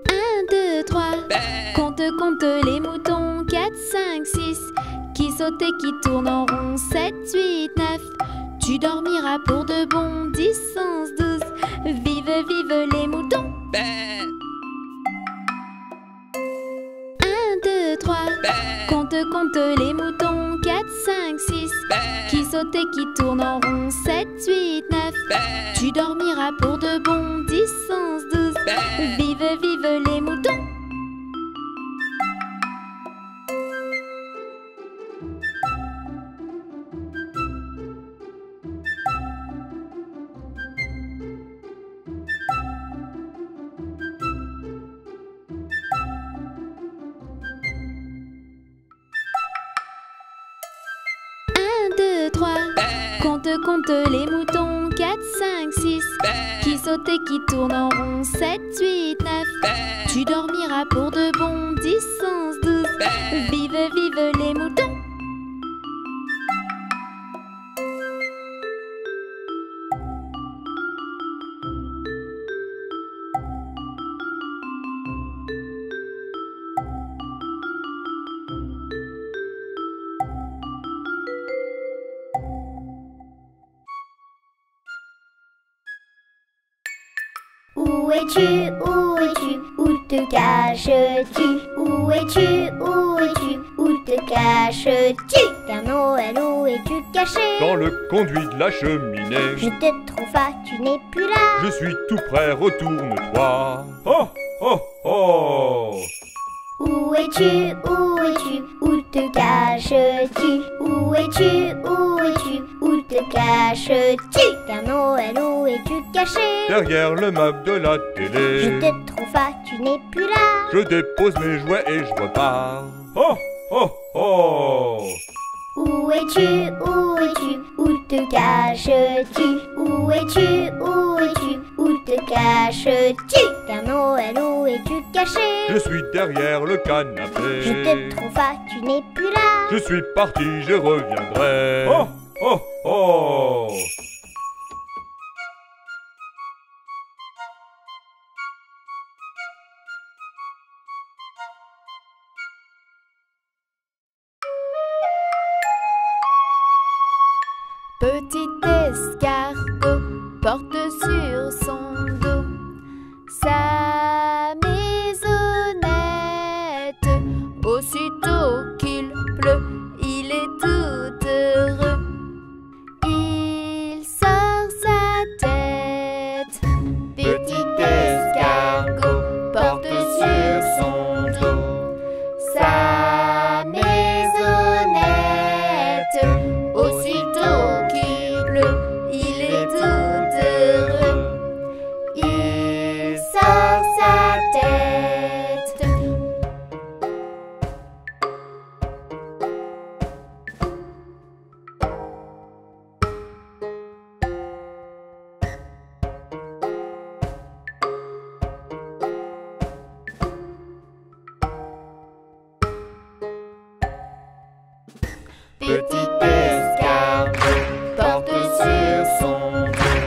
Un, deux, trois. Compte, compte les moutons. 4, 5, 6. Qui sautent et qui tournent en rond. 7, 8, 9. Tu dormiras pour de bon. 10, 11, 12. Vive, vive les moutons. 1, 2, 3. Compte, compte les moutons. 4, 5, 6. Qui sautent et qui tournent en rond. 7, 8, 9. Tu dormiras pour de bon. 10, 11, 12. Vive, vive les moutons. Compte, compte les moutons. 4, 5, 6. Qui sautent et qui tournent en rond. 7, 8, 9. Tu dormiras pour de bon. 10, 11, 12. Vive, vive les moutons. Où es-tu, où es-tu, où te caches-tu? Où es-tu, où es-tu, où te caches-tu? Père Noël, où es-tu caché? Dans le conduit de la cheminée. Je te trouve pas, tu n'es plus là. Je suis tout prêt, retourne-toi. Oh, oh, oh. Où es-tu, où te caches-tu? Où es-tu, où te caches-tu? Père Noël, où es-tu caché? Derrière le meuble de la télé. Je te trouve pas, tu n'es plus là. Je dépose mes jouets et je repars. Oh, oh, oh. Où es-tu, où te caches-tu? Où es-tu, où te caches-tu? Père Noël, où es-tu caché? Je suis derrière le canapé. Je te trouve pas, tu n'es plus là. Je suis parti, je reviendrai. Oh, oh, oh. Petit escargot porte sur petit escargot porte sur son dos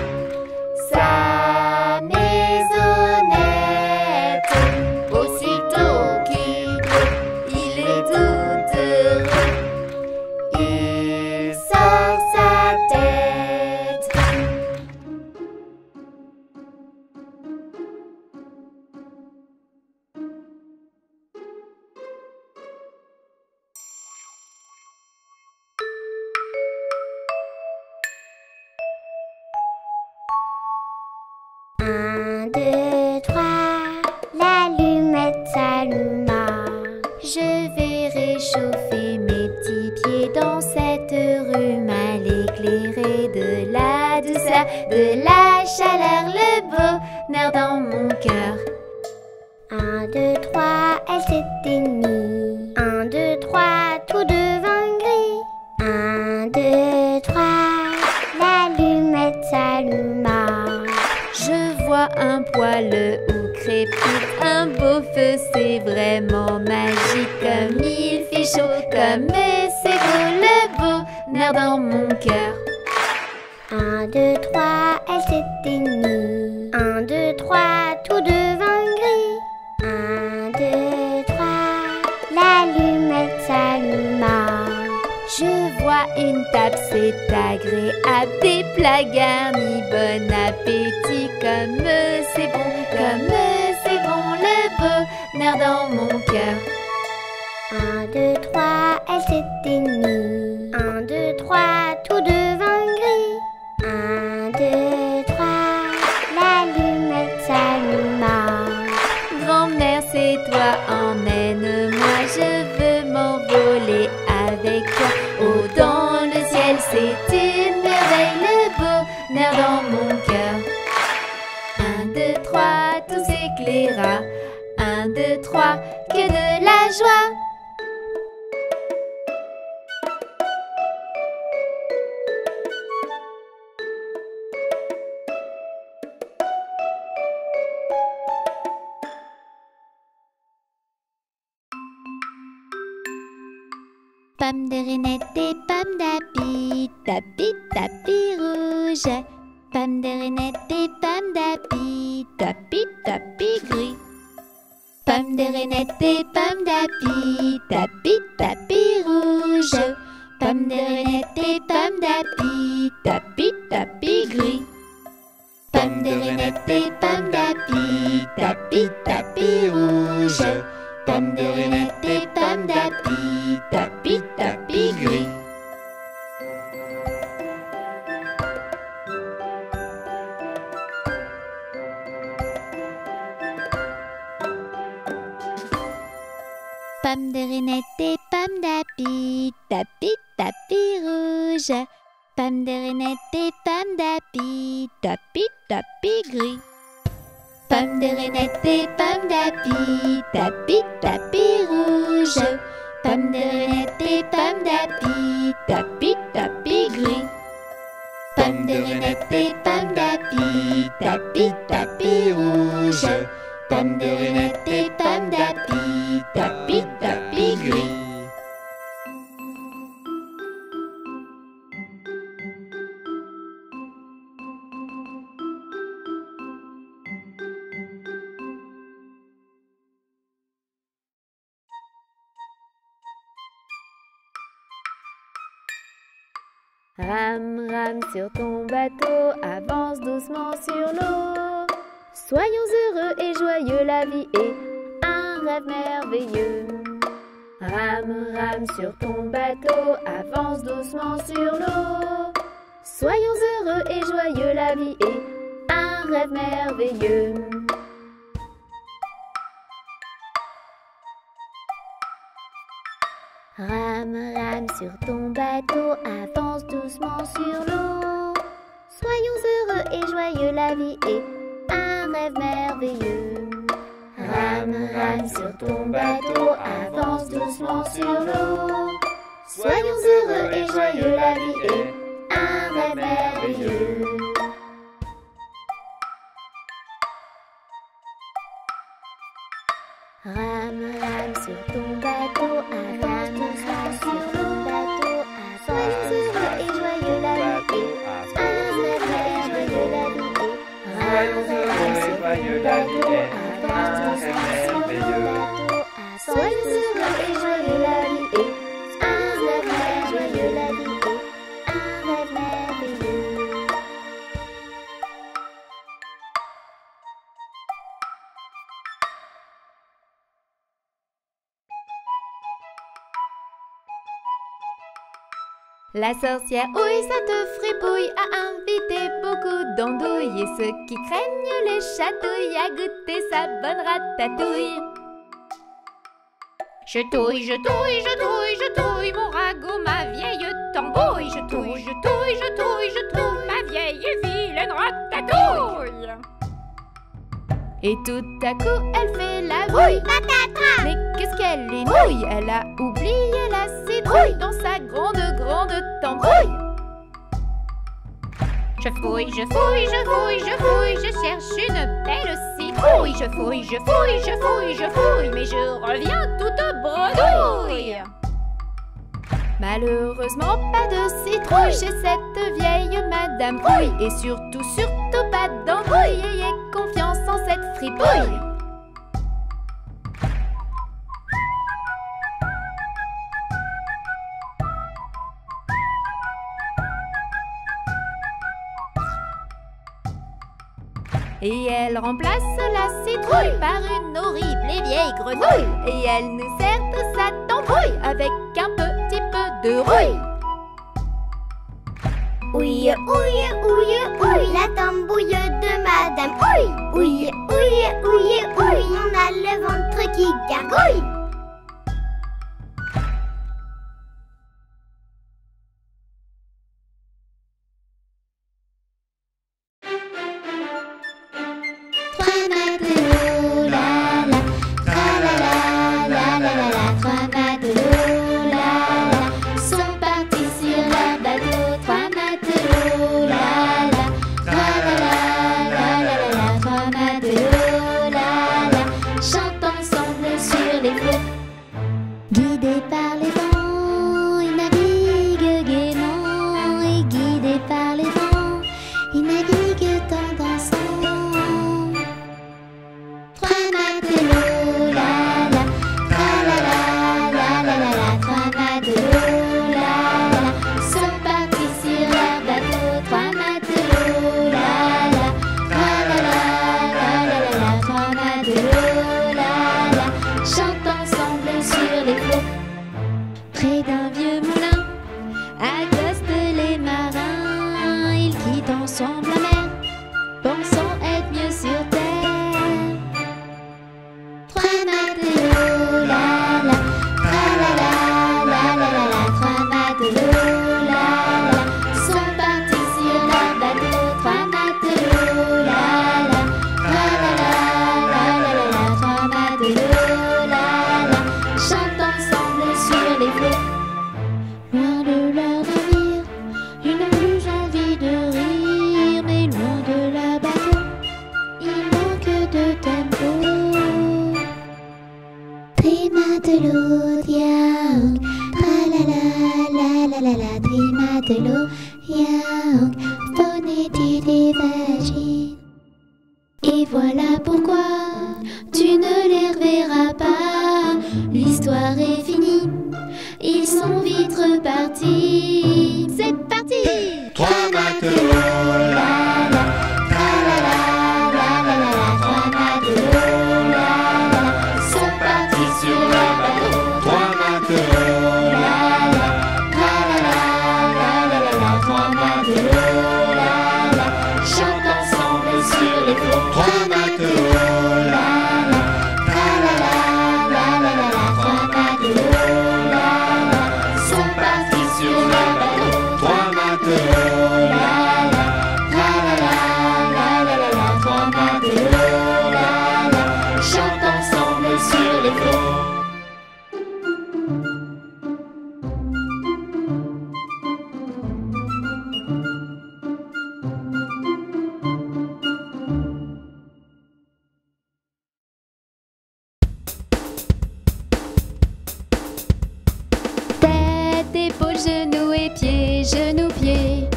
sa maisonnette. Aussitôt qu'il pleut, il est tout heureux. Il sort sa tête. Un, deux, trois, l'allumette s'alluma. Je vais réchauffer mes petits pieds dans cette rue mal éclairée, de la douceur, de la chaleur, le bonheur dans mon cœur. Un, deux, trois, elle s'éteignit. Un, deux, trois, tout devint gris. Un, deux, trois, l'allumette s'alluma. Je vois un poêle où crépite un beau feu, c'est vraiment magique. Comme il fait chaud, comme c'est beau, le bonheur dans mon cœur. Un, deux, trois, elle s'éteignit. Un, deux, trois, tout devint gris. Un, deux, trois, l'allumette s'alluma. Je vois une table, c'est agréable, des plats garnis, bon appétit. Comme c'est bon, le bonheur dans mon cœur. Un, deux, trois, elle s'éteignit. Un, deux, trois, tout devint gris. Un, deux, trois, l'allumette s'alluma. Grand-mère, c'est toi, emmène-moi, je veux m'envoler avec toi. Oh, dans le ciel, c'est une merveille, le bonheur dans mon cœur. 1, 2, 3, tout s'éclaira. 1, 2, 3, que de la joie. Pomme de Renette et pomme d'api, tapis, tapis rouge. Pomme de Renette et pomme d'api, tapis, tapis gris. Pomme de Renette et pomme d'api, tapis, tapis rouge. Pomme de Renette et pomme d'api, tapis, tapis gris. Pomme de Renette et pomme d'api, tapis, tapis rouge. Pomme de Renette et pomme d'api, tapis, tapis gris. Pomme de Renette et pomme d'api, tapis, tapis rouge. Pomme de Renette et pomme d'api, tapis, tapis gris. Pomme de Renette et pomme d'api, tapis, tapis rouge. Pomme de Renette et pomme d'api, tapis, tapis gris. Pomme de Renette et pomme d'api, tapis, tapis rouge. Pomme de Renette et pomme d'api, tapis, tapis gris. Rame, rame sur ton bateau, avance doucement sur l'eau. Soyons heureux et joyeux, la vie est un rêve merveilleux. Rame, rame sur ton bateau, avance doucement sur l'eau. Soyons heureux et joyeux, la vie est un rêve merveilleux. Rame, rame sur ton bateau, avance doucement sur l'eau. Soyons heureux et joyeux, la vie est un rêve merveilleux. Rame, rame sur ton bateau, avance doucement sur l'eau. Soyons heureux et joyeux, la vie est un rêve merveilleux. Rame, rame sur ton bateau, avance doucement sur ton bateau, merveilleux la vie est, un rêve merveilleux. Soyez heureux et joyeux la vie est, un rêve merveilleux la vie est, un rêve merveilleux. La sorcière, oui, ça te fripouille, a invité beaucoup d'andouilles. Et ceux qui craignent les chatouilles, à goûter sa bonne ratatouille. Je touille, je touille, je touille, je touille mon ragot, ma vieille tambouille. Je touille, je touille, je touille, je touille ma vieille et vilaine ratatouille. Et tout à coup, elle fait la brouille. Mais qu'est-ce qu'elle est nouille? Elle a oublié la citrouille dans sa grande tambouille. Je fouille, je fouille, je fouille, je fouille, je cherche une belle citrouille. Je fouille, je fouille, je fouille, je fouille, mais je reviens toute bredouille. Malheureusement, pas de citrouille chez cette vieille Madame Couille. Et surtout, surtout pas d'embrouille. Ayez confiance en cette fripouille. Et elle remplace la citrouille par une horrible et vieille grenouille. Et elle nous sert de sa tambouille avec un petit peu de rouille. Ouille, ouille, ouille, ouille, la tambouille de Madame Ouille. Ouille, ouille, ouille, ouille, on a le ventre qui gargouille. Guidés par les vents, ils naviguent gaiement. Et guidés par les vents, ils naviguent en dansant. Trois matelots, la la, tra la la, la la la la. Trois matelots, la la, sont partis sur leur bateau. Trois matelots, la la, tra la la, la la la la. Trois matelots, la la, chantent ensemble sur les flots. Près d'un vieux moulin, accostent les marins. Ils quittent ensemble la mer, pensant être mieux sur terre. Trois matelots, la la, tra la la, la la la la. Trois matelots, la la, sont partis sur leur bateau. Trois matelots, la la, tra la la, la la la la. Trois matelots, la la, chantent ensemble sur les flots. Loin de leur navire, ils n'ont plus envie de rire, mais loin de la bateau, il manque de tempo. Tri matelot, yaouk, tra la la la la, tri matelot, yaouk, phonétique et vagine. Et voilà pourquoi tu ne les reverras pas. L'histoire est finie, ils sont vite repartis. C'est parti! Trois matelots, la la, tra la la, la la la la. Trois matelots, la la, sont partis sur leur bateau. Trois matelots, la la, tra la la, la la la la. Trois matelots, la la, chantent ensemble sur les flots. Trois matelots, la la, tra la la, la la la la. Trois matelots, la la, sont partis sur leur bateau. Trois matelots, la la, tra la la, la la la la. Trois matelots, la la, chantent ensemble sur les flots. Tête, épaules, genoux et pieds, genoux, pieds.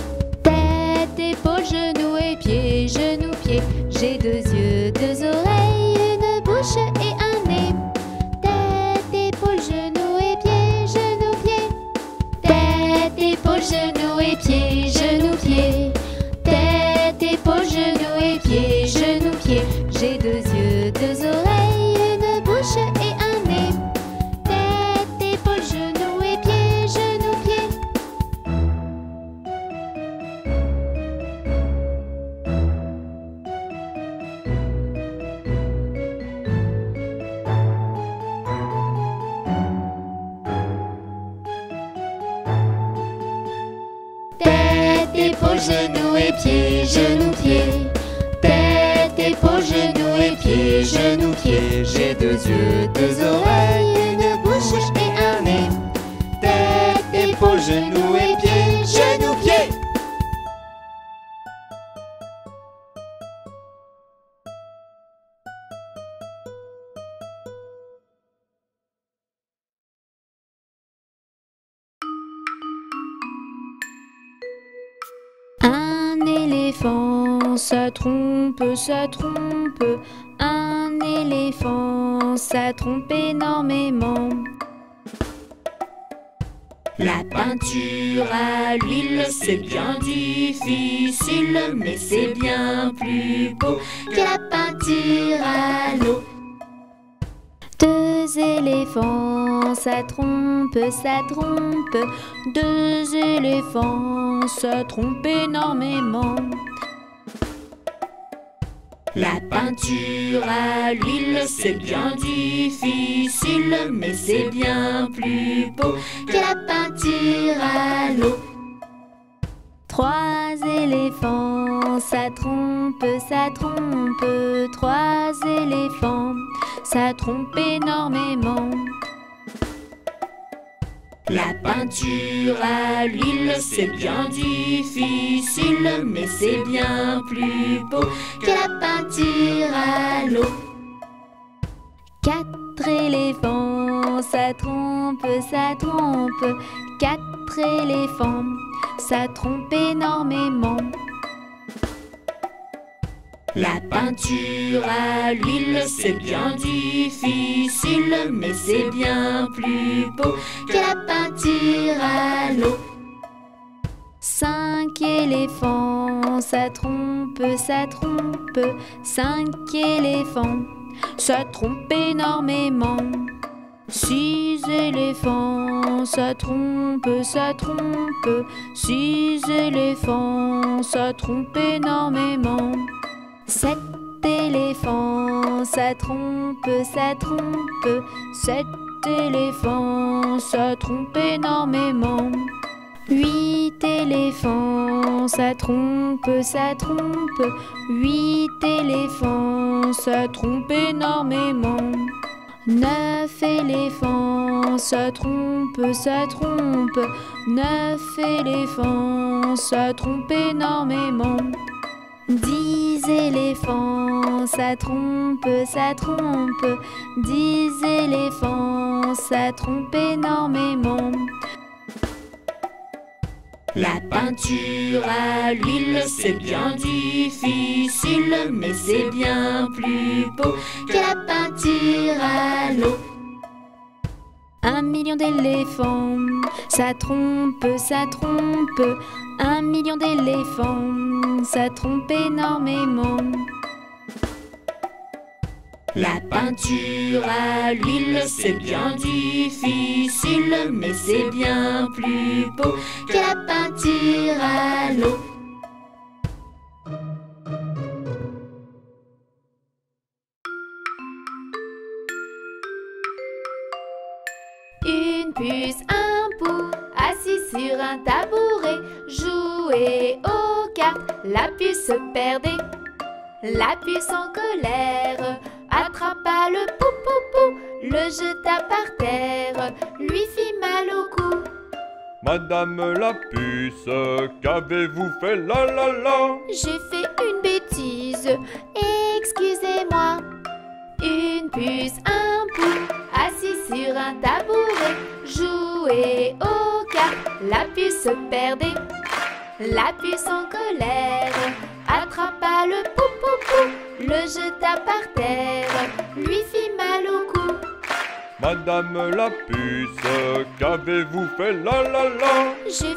Tête, épaules, genoux et pieds, genoux, pieds. J'ai deux yeux, deux épaules, genoux et pieds, genoux, pieds. J'ai 2 yeux, 2 oreilles, une bouche et un nez. Tête, épaules, genoux et pieds, genoux, pieds. Tête, épaules, genoux et pieds, genoux, pieds. Tête, épaules, genoux et pieds, genoux, pieds. J'ai 2 yeux, 2 oreilles, une bouche et un nez. Tête, épaules, genoux et pieds, genoux, pieds. Un éléphant, ça trompe, ça trompe. Un éléphant, ça trompe énormément. La peinture à l'huile, c'est bien difficile, mais c'est bien plus beau que la peinture à l'eau. 2 éléphants, ça trompe, ça trompe. 2 éléphants, ça trompe énormément. La peinture à l'huile, c'est bien difficile, mais c'est bien plus beau que la peinture à l'eau. 3 éléphants, ça trompe, ça trompe. 3 éléphants, ça trompe énormément. La peinture à l'huile, c'est bien difficile, mais c'est bien plus beau que la peinture à l'eau. 4 éléphants, ça trompe, ça trompe. 4 éléphants, ça trompe énormément. La peinture à l'huile, c'est bien difficile, mais c'est bien plus beau que la peinture à l'eau. 5 éléphants, ça trompe, ça trompe. 5 éléphants, ça trompe énormément. 6 éléphants, ça trompe, ça trompe. 6 éléphants, ça trompe énormément. 7 éléphants, ça trompe, ça trompe. 7 éléphants, ça trompe énormément. 8 éléphants, ça trompe, ça trompe. 8 éléphants, ça trompe énormément. 9 éléphants, ça trompe, ça trompe. 9 éléphants, ça trompe énormément. 10 éléphants, ça trompe, ça trompe. 10 éléphants, ça trompe énormément. La peinture à l'huile, c'est bien difficile, mais c'est bien plus beau que la peinture à l'eau. 1 million d'éléphants, ça trompe, ça trompe. 1 million d'éléphants, ça trompe énormément. La peinture à l'huile, c'est bien difficile, mais c'est bien plus beau que la peinture à l'eau. Une puce, un pou, assis sur un tabouret, jouer aux cartes, la puce se perdait. La puce en colère attrapa le pou-pou-pou, le jeta par terre, lui fit mal au cou. Madame la puce, qu'avez-vous fait la la la? J'ai fait une bêtise, excusez-moi. Une puce, un pou, assis sur un tabouret, jouer aux cartes, la puce se perdait. La puce en colère attrapa le pou-pou-pou, le jeta par terre, lui fit mal au cou. Madame la puce, qu'avez-vous fait la la la? J'ai